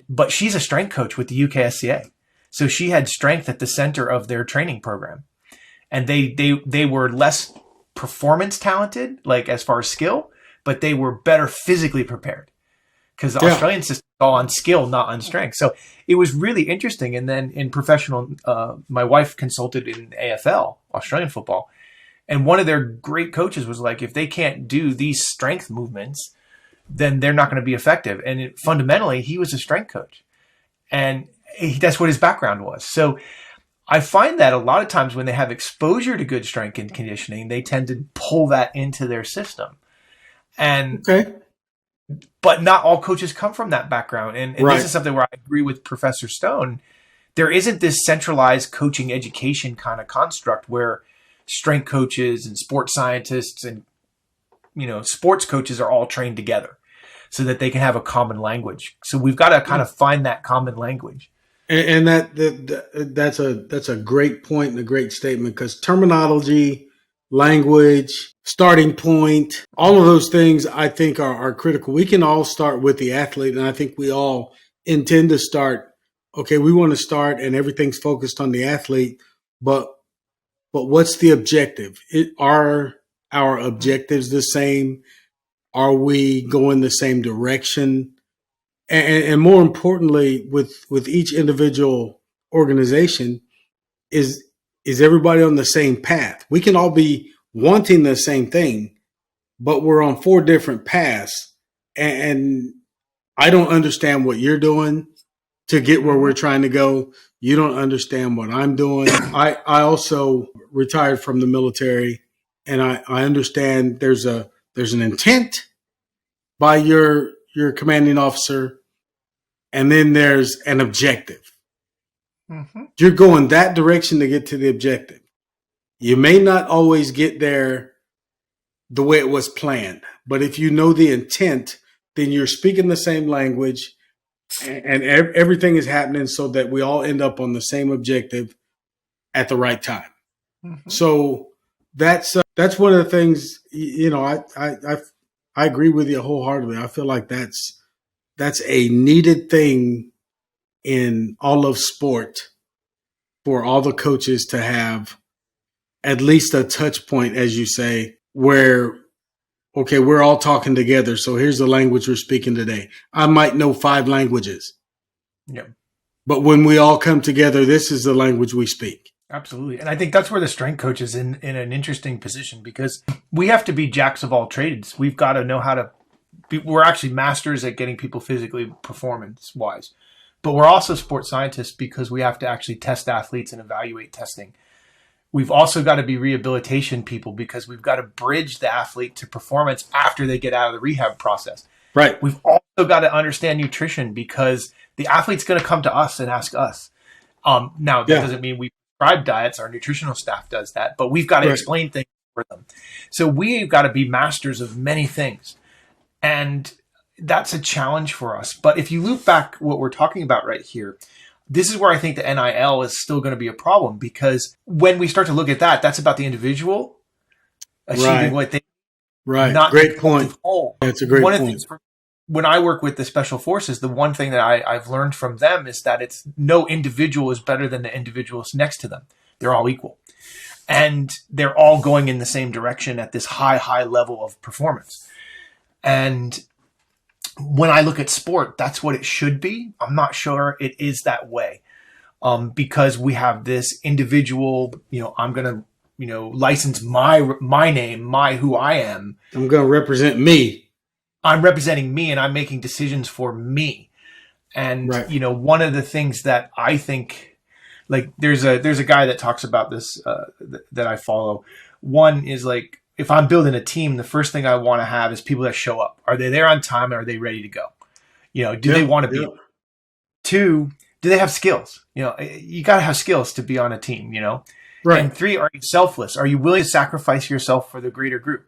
[SPEAKER 2] but she's a strength coach with the UKSCA, so she had strength at the center of their training program, and they were less performance talented, like as far as skill, but they were better physically prepared. Because the Australian system is all on skill, not on strength. So it was really interesting. And then in professional, my wife consulted in AFL, Australian football. And one of their great coaches was like, if they can't do these strength movements, then they're not going to be effective. And fundamentally, he was a strength coach. And that's what his background was. So I find that a lot of times when they have exposure to good strength and conditioning, they tend to pull that into their system. And but not all coaches come from that background. And this is something where I agree with Professor Stone. There isn't this centralized coaching education kind of construct where strength coaches and sports scientists and sports coaches are all trained together so that they can have a common language. So we've got to kind of find that common language.
[SPEAKER 1] And that's a great point and a great statement, because terminology, language, starting point, all of those things I think are critical. We can all start with the athlete, and I think we all intend to start. Okay, we want to start, and everything's focused on the athlete, but what's the objective? Are our objectives the same? Are we going the same direction? And more importantly, with each individual organization, is everybody on the same path? We can all be wanting the same thing, but we're on 4 different paths. And I don't understand what you're doing to get where we're trying to go. You don't understand what I'm doing. I also retired from the military, and I understand there's an intent by your commanding officer, and then there's an objective. Mm-hmm. You're going that direction to get to the objective. You may not always get there the way it was planned, but if you know the intent, then you're speaking the same language, and everything is happening so that we all end up on the same objective at the right time. Mm-hmm. So that's one of the things, I agree with you wholeheartedly. I feel like that's a needed thing in all of sport, for all the coaches to have at least a touch point, as you say, where, okay, we're all talking together. So here's the language we're speaking today. I might know 5 languages. Yeah. But when we all come together, this is the language we speak.
[SPEAKER 2] Absolutely. And I think that's where the strength coach is in an interesting position, because we have to be jacks of all trades. We've got to know how to be, we're actually masters at getting people physically performance wise, but we're also sports scientists because we have to actually test athletes and evaluate testing. We've also got to be rehabilitation people because we've got to bridge the athlete to performance after they get out of the rehab process.
[SPEAKER 1] Right.
[SPEAKER 2] We've also got to understand nutrition because the athlete's going to come to us and ask us. Now, that doesn't mean we prescribe diets. Our nutritional staff does that, but we've got to explain things for them. So we've got to be masters of many things. And that's a challenge for us. But if you loop back what we're talking about right here, this is where I think the NIL is still going to be a problem, because when we start to look at that, that's about the individual achieving what they
[SPEAKER 1] not great point. That's a great point.
[SPEAKER 2] Of the things when I work with the special forces, the one thing that I've learned from them is that it's no individual is better than the individuals next to them. They're all equal. And they're all going in the same direction at this high level of performance. And when I look at sport, that's what it should be. I'm not sure it is that way, because we have this individual, I'm going to, license my name, who I am.
[SPEAKER 1] I'm going to represent me.
[SPEAKER 2] I'm representing me, and I'm making decisions for me. And, one of the things that I think, like, there's a guy that talks about this, that I follow. One is like, if I'm building a team, the first thing I want to have is people that show up. Are they there on time, and are they ready to go? Do they want to be? 2, do they have skills? You got to have skills to be on a team, Right. And 3, are you selfless? Are you willing to sacrifice yourself for the greater group?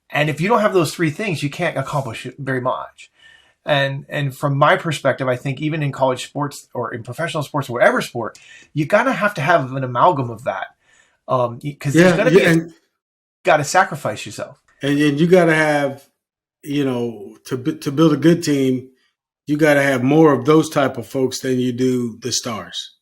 [SPEAKER 2] And if you don't have those 3 things, you can't accomplish very much. And from my perspective, I think even in college sports or in professional sports or whatever sport, you have to have an amalgam of that. Because there's going to be got to sacrifice yourself.
[SPEAKER 1] And you got to have, to build a good team, you got to have more of those type of folks than you do the stars.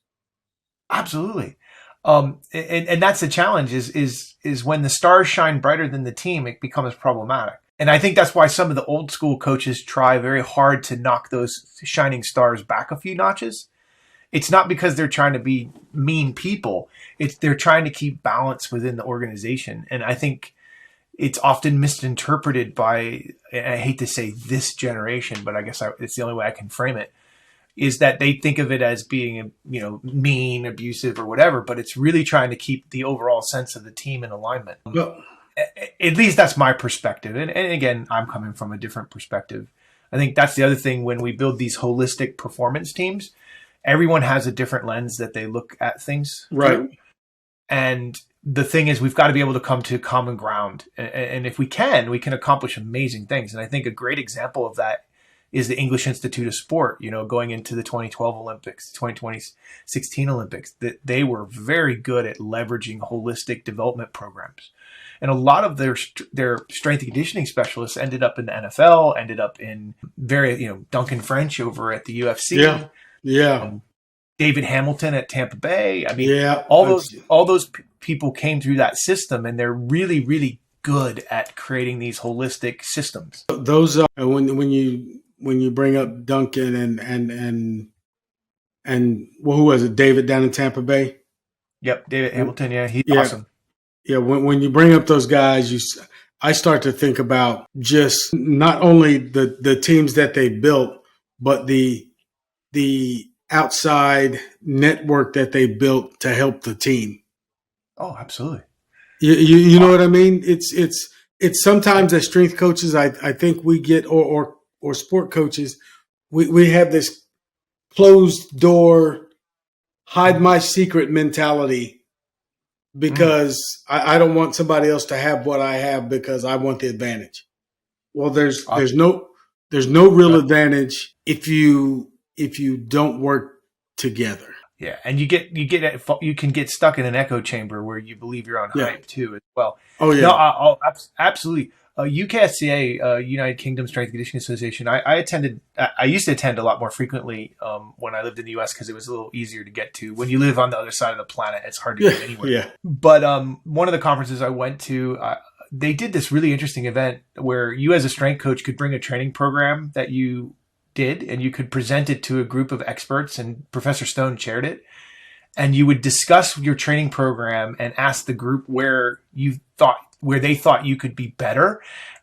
[SPEAKER 2] Absolutely. And that's the challenge is when the stars shine brighter than the team, it becomes problematic. And I think that's why some of the old school coaches try very hard to knock those shining stars back a few notches. It's not because they're trying to be mean people. They're trying to keep balance within the organization. And I think it's often misinterpreted by, and I hate to say this generation, but I guess it's the only way I can frame it, is that they think of it as being, mean, abusive, or whatever, but it's really trying to keep the overall sense of the team in alignment. Well, at least that's my perspective. And again, I'm coming from a different perspective. I think that's the other thing when we build these holistic performance teams, everyone has a different lens that they look at things
[SPEAKER 1] right
[SPEAKER 2] through. And the thing is, we've got to be able to come to common ground. And if we can accomplish amazing things. And I think a great example of that is the English Institute of Sport, going into the 2012 Olympics, 2016 Olympics, that they were very good at leveraging holistic development programs. And a lot of their strength and conditioning specialists ended up in the NFL, ended up in Duncan French over at the UFC.
[SPEAKER 1] Yeah. Yeah.
[SPEAKER 2] David Hamilton at Tampa Bay. I mean,
[SPEAKER 1] yeah,
[SPEAKER 2] all those people came through that system, and they're really, really good at creating these holistic systems.
[SPEAKER 1] Those are when you bring up Duncan and who was it? David down in Tampa Bay.
[SPEAKER 2] Yep, David Hamilton. Yeah, he's awesome.
[SPEAKER 1] Yeah, when you bring up those guys, I start to think about just not only the teams that they built, but the outside network that they built to help the team.
[SPEAKER 2] Oh, absolutely.
[SPEAKER 1] You know what I mean? It's sometimes as strength coaches, I think we get or sport coaches, we have this closed door, hide my secret mentality because I don't want somebody else to have what I have because I want the advantage. Well, there's no real advantage if you don't work together.
[SPEAKER 2] Yeah, and you can get stuck in an echo chamber where you believe you're on hype too as well.
[SPEAKER 1] Oh yeah,
[SPEAKER 2] no, absolutely. UKSCA, United Kingdom Strength and Conditioning Association. I used to attend a lot more frequently when I lived in the US because it was a little easier to get to. When you live on the other side of the planet, it's hard to get anywhere.
[SPEAKER 1] Yeah.
[SPEAKER 2] But one of the conferences I went to, they did this really interesting event where you as a strength coach could bring a training program that you did, and you could present it to a group of experts, and Professor Stone chaired it, and you would discuss your training program and ask the group where they thought you could be better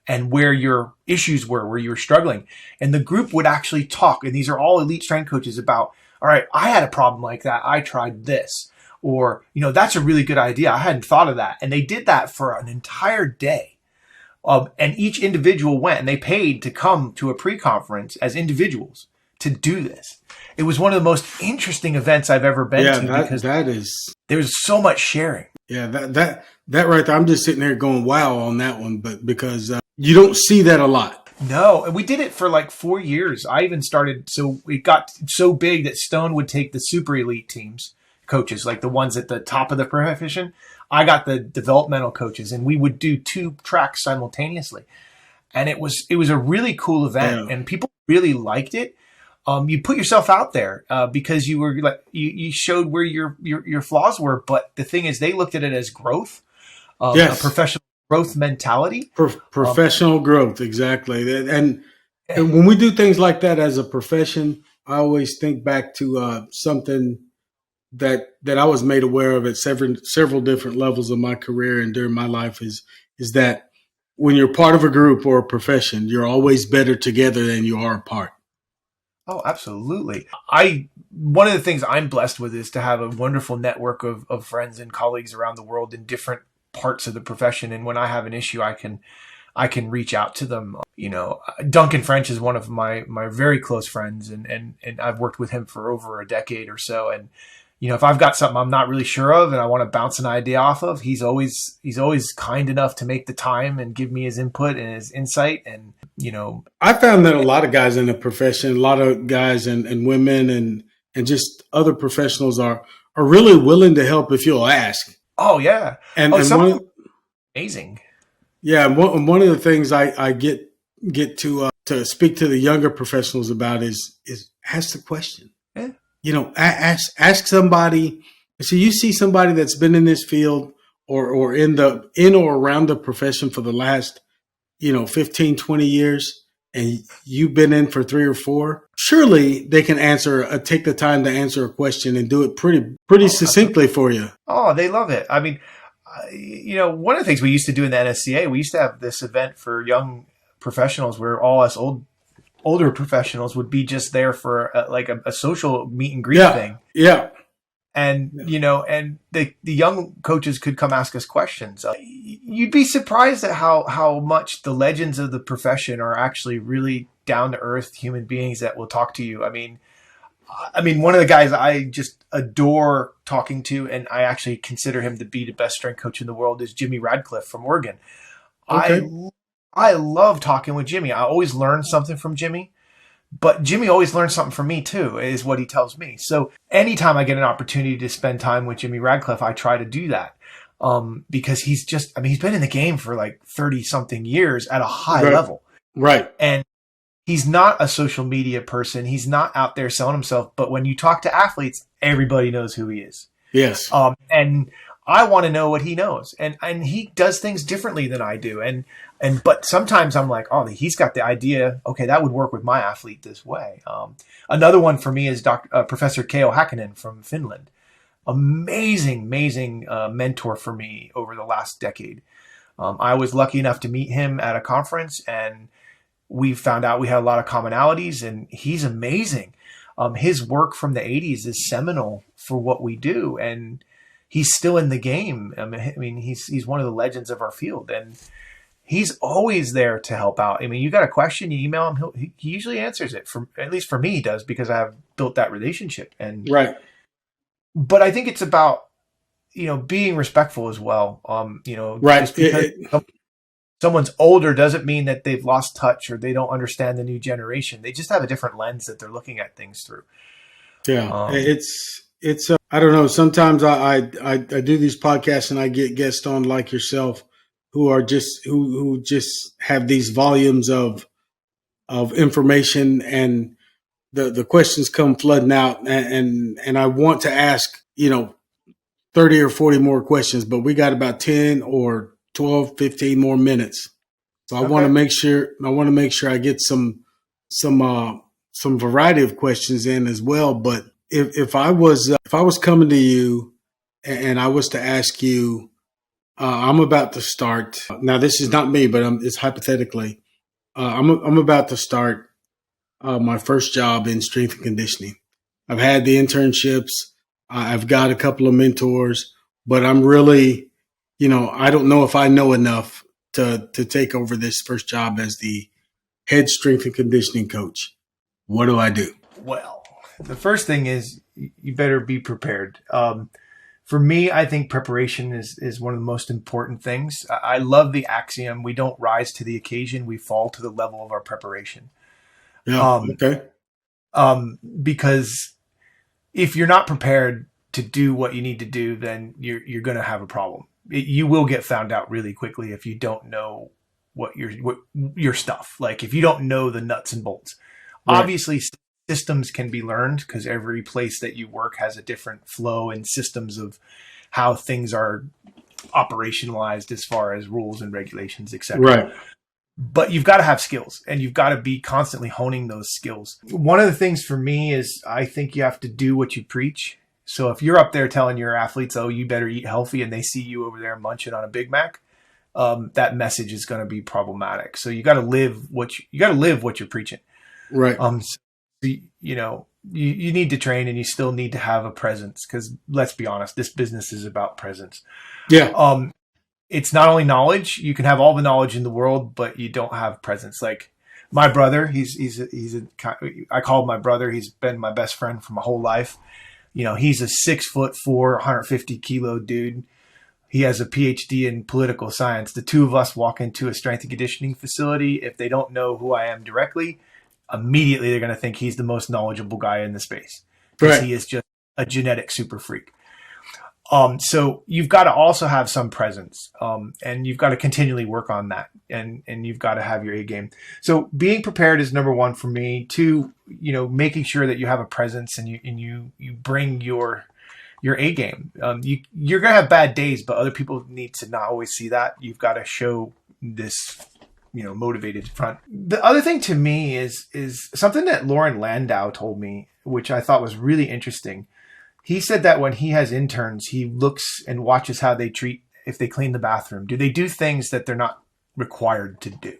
[SPEAKER 2] and where your issues were, where you were struggling. And the group would actually talk, and these are all elite strength coaches, about, all right, I had a problem like that, I tried this, or that's a really good idea, I hadn't thought of that. And they did that for an entire day. And each individual went, and they paid to come to a pre-conference as individuals to do this. It was one of the most interesting events I've ever been to because there was so much sharing.
[SPEAKER 1] Yeah, that right there. I'm just sitting there going, wow, on that one, but because you don't see that a lot.
[SPEAKER 2] No, and we did it for like 4 years. I even started, so it got so big that Stone would take the super elite teams, coaches, like the ones at the top of the profession. I got the developmental coaches, and we would do 2 tracks simultaneously. And it was a really cool event, and people really liked it. You put yourself out there because you were like you showed where your flaws were, but the thing is, they looked at it as growth, a professional growth mentality,
[SPEAKER 1] professional growth, exactly. And when we do things like that as a profession, I always think back to something that I was made aware of at several different levels of my career and during my life is that when you're part of a group or a profession, you're always better together than you are apart.
[SPEAKER 2] Oh, absolutely. One of the things I'm blessed with is to have a wonderful network of friends and colleagues around the world in different parts of the profession. And when I have an issue, I can reach out to them. Duncan French is one of my very close friends, and I've worked with him for over a decade or so. And if I've got something I'm not really sure of and I want to bounce an idea off of, he's always kind enough to make the time and give me his input and his insight. And,
[SPEAKER 1] I found that a lot of guys in the profession, a lot of guys and women and just other professionals are really willing to help if you'll ask.
[SPEAKER 2] Oh, yeah.
[SPEAKER 1] And
[SPEAKER 2] amazing. Yeah.
[SPEAKER 1] One of the things I get to speak to the younger professionals about is ask the question.
[SPEAKER 2] Yeah.
[SPEAKER 1] Ask somebody. So you see somebody that's been in this field or in or around the profession for the last, 15, 20 years, and you've been in for 3 or 4. Surely they can take the time to answer a question and do it pretty succinctly for you.
[SPEAKER 2] Oh, they love it. I mean, one of the things we used to do in the NSCA, we used to have this event for young professionals where all us older professionals would be just there for a social meet and greet thing.
[SPEAKER 1] Yeah.
[SPEAKER 2] And, and the young coaches could come ask us questions. You'd be surprised at how much the legends of the profession are actually really down to earth human beings that will talk to you. I mean, I mean, one of the guys I just adore talking to, and I actually consider him to be the best strength coach in the world, is Jimmy Radcliffe from Oregon.
[SPEAKER 1] Okay.
[SPEAKER 2] I love talking with Jimmy. I always learn something from Jimmy, but Jimmy always learns something from me too, is what he tells me. So anytime I get an opportunity to spend time with Jimmy Radcliffe, I try to do that. Because he's been in the game for like 30 something years at a high level.
[SPEAKER 1] Right.
[SPEAKER 2] And he's not a social media person. He's not out there selling himself. But when you talk to athletes, everybody knows who he is.
[SPEAKER 1] Yes.
[SPEAKER 2] And I want to know what he knows. And he does things differently than I do. But sometimes I'm like, oh, he's got the idea. Okay, that would work with my athlete this way. Another one for me is Professor Keijo Häkkinen from Finland. Amazing mentor for me over the last decade. I was lucky enough to meet him at a conference, and we found out we had a lot of commonalities, and he's amazing. His work from the 80s is seminal for what we do, and he's still in the game. I mean, he's one of the legends of our field, and he's always there to help out. I mean, you got a question, you email him, he usually answers it. At least for me, he does, because I've built that relationship. And
[SPEAKER 1] right.
[SPEAKER 2] But I think it's about, being respectful as well.
[SPEAKER 1] Right.
[SPEAKER 2] Just because someone's older doesn't mean that they've lost touch or they don't understand the new generation. They just have a different lens that they're looking at things through.
[SPEAKER 1] Yeah. It's I don't know. Sometimes I do these podcasts and I get guests on like yourself who are who just have these volumes of information, and the questions come flooding out, and I want to ask, 30 or 40 more questions, but we got about 10 or 12, 15 more minutes. So I want to make sure I get some variety of questions in as well. But if I was coming to you and I was to ask you, I'm about to start. Now, this is not me, but it's hypothetically. I'm about to start my first job in strength and conditioning. I've had the internships. I've got a couple of mentors, but I'm really, I don't know if I know enough to take over this first job as the head strength and conditioning coach. What do I do?
[SPEAKER 2] Well, the first thing is you better be prepared. For me, I think preparation is one of the most important things. I love the axiom, we don't rise to the occasion, we fall to the level of our preparation.
[SPEAKER 1] Yeah. Okay.
[SPEAKER 2] Because if you're not prepared to do what you need to do, then you're going to have a problem. You will get found out really quickly if you don't know what your stuff. Like if you don't know the nuts and bolts. Right. Obviously, systems can be learned because every place that you work has a different flow and systems of how things are operationalized as far as rules and regulations, etc.
[SPEAKER 1] Right.
[SPEAKER 2] But you've got to have skills, and you've got to be constantly honing those skills. One of the things for me is I think you have to do what you preach. So if you're up there telling your athletes, oh, you better eat healthy, and they see you over there munching on a Big Mac, that message is going to be problematic. So you got to live what you're preaching.
[SPEAKER 1] Right.
[SPEAKER 2] So, you need to train, and you still need to have a presence, because let's be honest, this business is about presence.
[SPEAKER 1] Yeah.
[SPEAKER 2] It's not only knowledge. You can have all the knowledge in the world, but you don't have presence. Like my brother, I call him my brother. He's been my best friend for my whole life. He's a 6'4", 150 kilo dude. He has a PhD in political science. The two of us walk into a strength and conditioning facility. If they don't know who I am directly, immediately they're going to think he's the most knowledgeable guy in the space, because He is just a genetic super freak. So you've got to also have some presence, and you've got to continually work on that, and you've got to have your A game. So being prepared is number one for me. Two, making sure that you have a presence and you bring your A game. You're going to have bad days, but other people need to not always see that. You've got to show this, motivated front. The other thing to me is something that Lauren Landau told me, which I thought was really interesting. He said that when he has interns, he looks and watches how they treat, if they clean the bathroom. Do they do things that they're not required to do?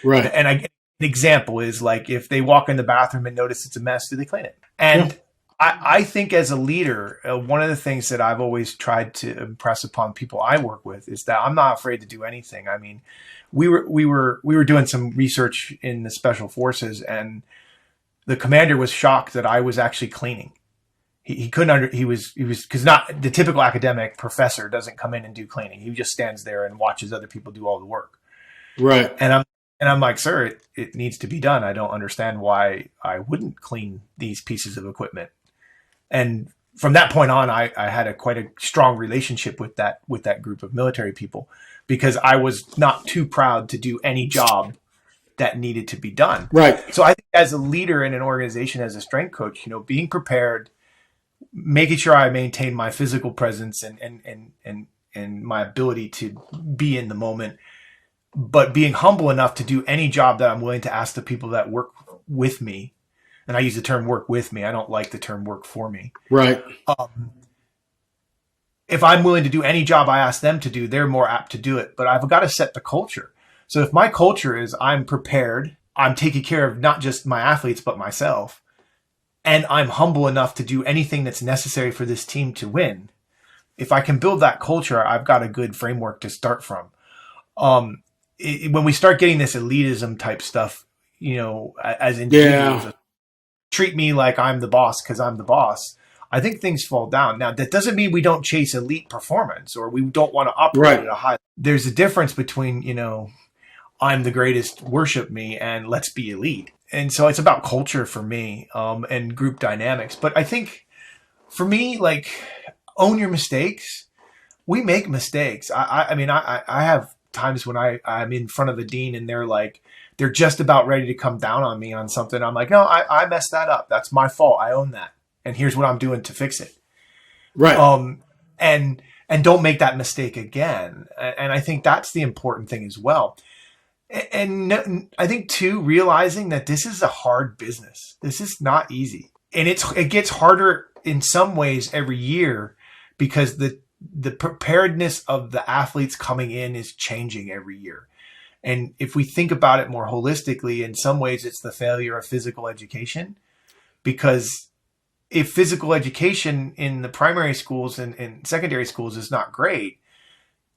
[SPEAKER 1] Right.
[SPEAKER 2] And an example is like, if they walk in the bathroom and notice it's a mess, do they clean it? And I think as a leader, one of the things that I've always tried to impress upon people I work with is that I'm not afraid to do anything. I mean, we were doing some research in the special forces, and the commander was shocked that I was actually cleaning. He couldn't he was because not the typical academic professor doesn't come in and do cleaning. He just stands there and watches other people do all the work.
[SPEAKER 1] Right.
[SPEAKER 2] And I'm like, sir, it needs to be done. I don't understand why I wouldn't clean these pieces of equipment. And from that point on, I had quite a strong relationship with that group of military people, because I was not too proud to do any job that needed to be done.
[SPEAKER 1] Right.
[SPEAKER 2] So I think as a leader in an organization, as a strength coach, being prepared, making sure I maintain my physical presence and my ability to be in the moment, but being humble enough to do any job that I'm willing to ask the people that work with me. And I use the term work with me. I don't like the term work for me.
[SPEAKER 1] Right.
[SPEAKER 2] If I'm willing to do any job I ask them to do, they're more apt to do it. But I've got to set the culture. So if my culture is I'm prepared, I'm taking care of not just my athletes, but myself, and I'm humble enough to do anything that's necessary for this team to win, if I can build that culture, I've got a good framework to start from. When we start getting this elitism type stuff, as individuals, treat me like I'm the boss because I'm the boss, I think things fall down. Now, that doesn't mean we don't chase elite performance or we don't want to operate at a high. There's a difference between, I'm the greatest, worship me, and let's be elite. And so it's about culture for me, and group dynamics. But I think for me, like, own your mistakes. We make mistakes. I mean, I have times when I'm in front of the dean and they're just about ready to come down on me on something. I'm like, no, I messed that up. That's my fault. I own that. And here's what I'm doing to fix it.
[SPEAKER 1] Right.
[SPEAKER 2] And don't make that mistake again. And I think that's the important thing as well. And I think too, realizing that this is a hard business. This is not easy. And it gets harder in some ways every year because the preparedness of the athletes coming in is changing every year. And if we think about it more holistically, in some ways it's the failure of physical education, because if physical education in the primary schools and secondary schools is not great,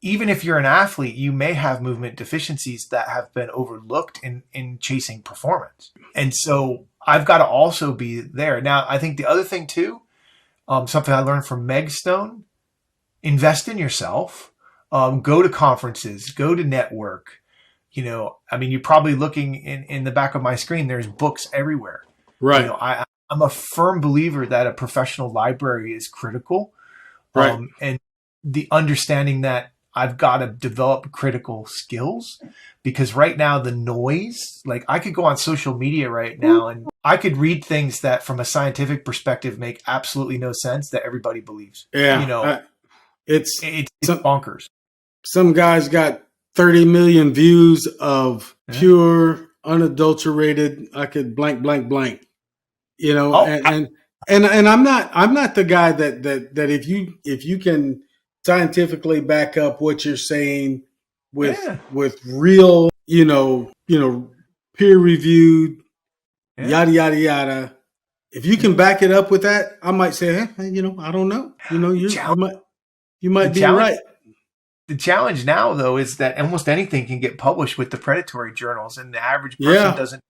[SPEAKER 2] even if you're an athlete, you may have movement deficiencies that have been overlooked in chasing performance. And so I've got to also be there. Now, I think the other thing too, something I learned from Meg Stone, invest in yourself, go to conferences, go to network. I mean, you're probably looking in the back of my screen, there's books everywhere.
[SPEAKER 1] Right.
[SPEAKER 2] I'm a firm believer that a professional library is critical.
[SPEAKER 1] Right.
[SPEAKER 2] And the understanding that I've got to develop critical skills, because right now the noise, like I could go on social media right now and I could read things that from a scientific perspective make absolutely no sense that everybody believes.
[SPEAKER 1] Yeah. It's
[SPEAKER 2] bonkers.
[SPEAKER 1] Some guys got 30 million views of pure, unadulterated, I could blank, blank, blank, and I'm not the guy that if you can scientifically back up what you're saying with real, peer reviewed, yada, yada, yada. If you can back it up with that, I might say, I don't know. You might be right.
[SPEAKER 2] The challenge now, though, is that almost anything can get published with the predatory journals, and the average person doesn't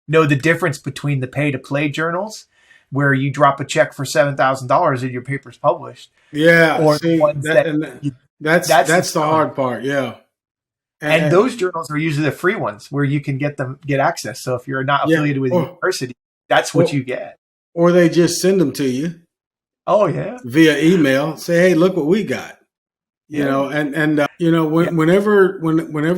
[SPEAKER 2] know the difference between the pay-to-play journals, where you drop a check for $7,000 and your paper's published.
[SPEAKER 1] Yeah,
[SPEAKER 2] or
[SPEAKER 1] see, that's the hard part. Yeah,
[SPEAKER 2] and those journals are usually the free ones where you can get access. So if you're not affiliated with the university, that's what you get.
[SPEAKER 1] Or they just send them to you.
[SPEAKER 2] Oh yeah,
[SPEAKER 1] via email. Say, hey, look what we got. Whenever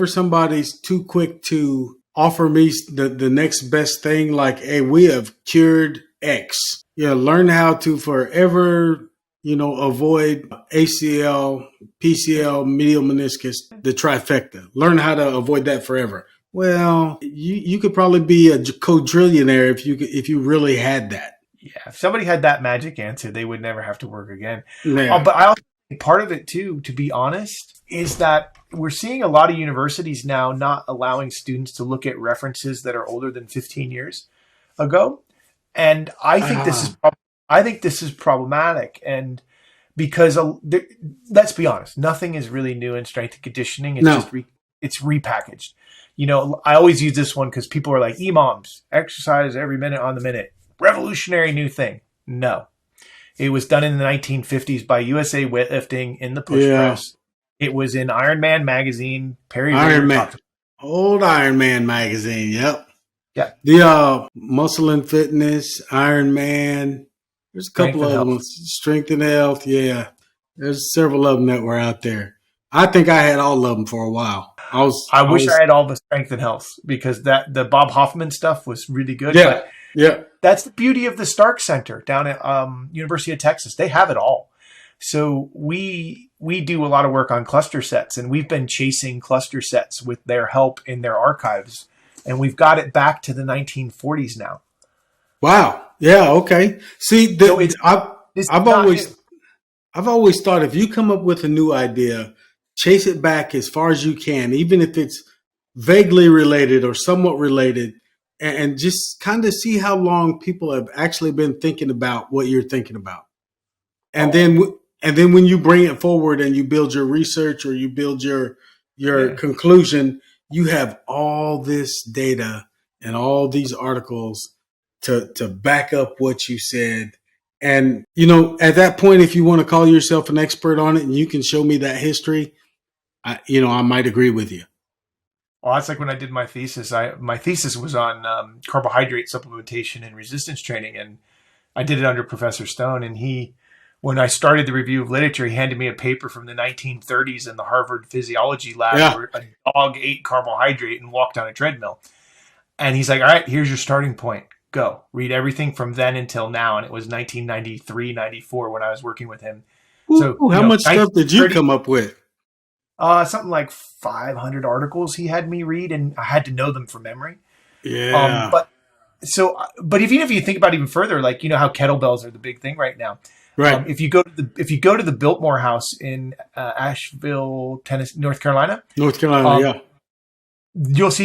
[SPEAKER 1] somebody's too quick to offer me the next best thing, like, hey, we have cured X. Learn how to forever, avoid ACL, PCL, medial meniscus, the trifecta. Learn how to avoid that forever. Well, you could probably be a quadrillionaire if you really had that.
[SPEAKER 2] Yeah, if somebody had that magic answer, they would never have to work again.
[SPEAKER 1] Yeah.
[SPEAKER 2] But I also think part of it too, to be honest, is that we're seeing a lot of universities now not allowing students to look at references that are older than 15 years ago. And I think this is problematic. And because let's be honest, nothing is really new in strength and conditioning. It's just it's repackaged. I always use this one because people are like, EMOMs, exercise every minute on the minute, revolutionary new thing. No, it was done in the 1950s by USA Weightlifting in the push press. It was in Iron Man magazine.
[SPEAKER 1] Iron Man, old Iron Man magazine. Yep.
[SPEAKER 2] Yeah.
[SPEAKER 1] The Muscle and Fitness, Iron Man. There's a couple other ones. Strength and Health. Yeah. There's several of them that were out there. I think I had all of them for a while. I
[SPEAKER 2] wish I had all the Strength and Health, because the Bob Hoffman stuff was really good.
[SPEAKER 1] Yeah.
[SPEAKER 2] But
[SPEAKER 1] yeah.
[SPEAKER 2] That's the beauty of the Stark Center down at University of Texas. They have it all. So we do a lot of work on cluster sets, and we've been chasing cluster sets with their help in their archives, and we've got it back to the 1940s now.
[SPEAKER 1] Wow. Yeah. Okay. See, I've always thought if you come up with a new idea, chase it back as far as you can, even if it's vaguely related or somewhat related, and just kind of see how long people have actually been thinking about what you're thinking about. And then when you bring it forward and you build your research or you build your conclusion, you have all this data and all these articles to back up what you said. And, at that point, if you want to call yourself an expert on it and you can show me that history, I might agree with you.
[SPEAKER 2] Well, that's like when I did my thesis. My thesis was on carbohydrate supplementation and resistance training, and I did it under Professor Stone. And when I started the review of literature, he handed me a paper from the 1930s in the Harvard physiology lab where a dog ate carbohydrate and walked on a treadmill. And he's like, all right, here's your starting point. Go. Read everything from then until now. And it was 1993, 94 when I was working with him.
[SPEAKER 1] So how much stuff did you come up with?
[SPEAKER 2] Something like 500 articles he had me read, and I had to know them from memory.
[SPEAKER 1] Yeah.
[SPEAKER 2] But even if you think about it even further, like, how kettlebells are the big thing right now.
[SPEAKER 1] Right.
[SPEAKER 2] If you go to the Biltmore House in Asheville, Tennessee, North Carolina, you'll see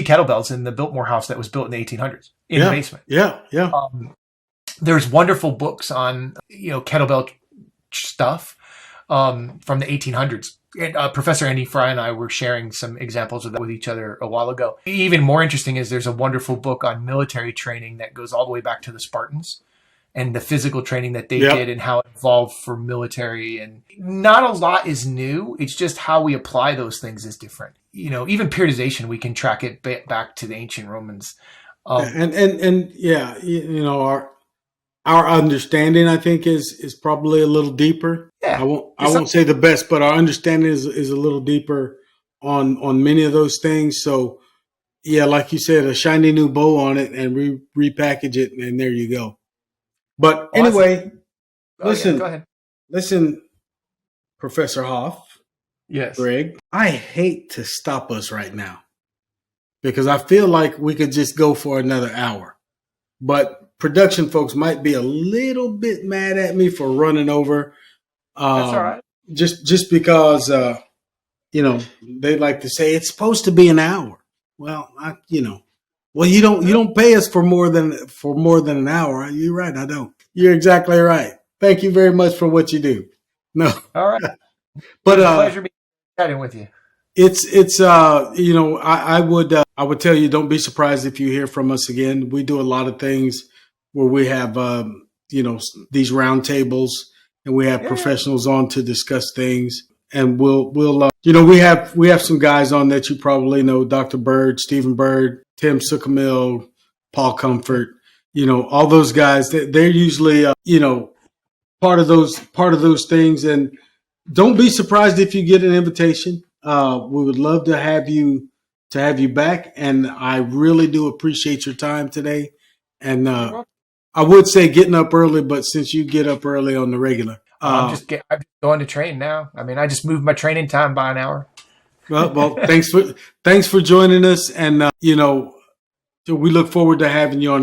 [SPEAKER 2] kettlebells in the Biltmore House that was built in the 1800s in the basement.
[SPEAKER 1] Yeah. Yeah.
[SPEAKER 2] There's wonderful books on kettlebell stuff from the 1800s. And, Professor Andy Fry and I were sharing some examples of that with each other a while ago. Even more interesting is there's a wonderful book on military training that goes all the way back to the Spartans and the physical training that they did and how it evolved for military. And not a lot is new. It's just how we apply those things is different. Even periodization, we can track it back to the ancient Romans.
[SPEAKER 1] Our understanding, I think, is probably a little deeper.
[SPEAKER 2] Yeah.
[SPEAKER 1] I won't say the best, but our understanding is a little deeper on many of those things. So, yeah, like you said, a shiny new bow on it and repackage it, and there you go. But anyway, listen,
[SPEAKER 2] go ahead.
[SPEAKER 1] Listen, Professor Haff.
[SPEAKER 2] Yes.
[SPEAKER 1] Greg, I hate to stop us right now because I feel like we could just go for another hour. But production folks might be a little bit mad at me for running over.
[SPEAKER 2] That's all right.
[SPEAKER 1] Just because, they like to say it's supposed to be an hour. Well, you don't pay us for more than an hour. You're right. I don't. You're exactly right. Thank you very much for what you do. No.
[SPEAKER 2] All right.
[SPEAKER 1] But
[SPEAKER 2] it's a pleasure chatting with you.
[SPEAKER 1] I would tell you, don't be surprised if you hear from us again. We do a lot of things where we have, these round tables and we have professionals on to discuss things. And we have some guys on that you probably know, Dr. Bird, Stephen Bird, Tim Suckamil, Paul Comfort, all those guys, they're usually, part of those things. And don't be surprised if you get an invitation. We would love to have you back. And I really do appreciate your time today. And I would say getting up early, but since you get up early on the regular,
[SPEAKER 2] I'm just going to train now. I mean, I just moved my training time by an hour.
[SPEAKER 1] Well, thanks for joining us. And, we look forward to having you on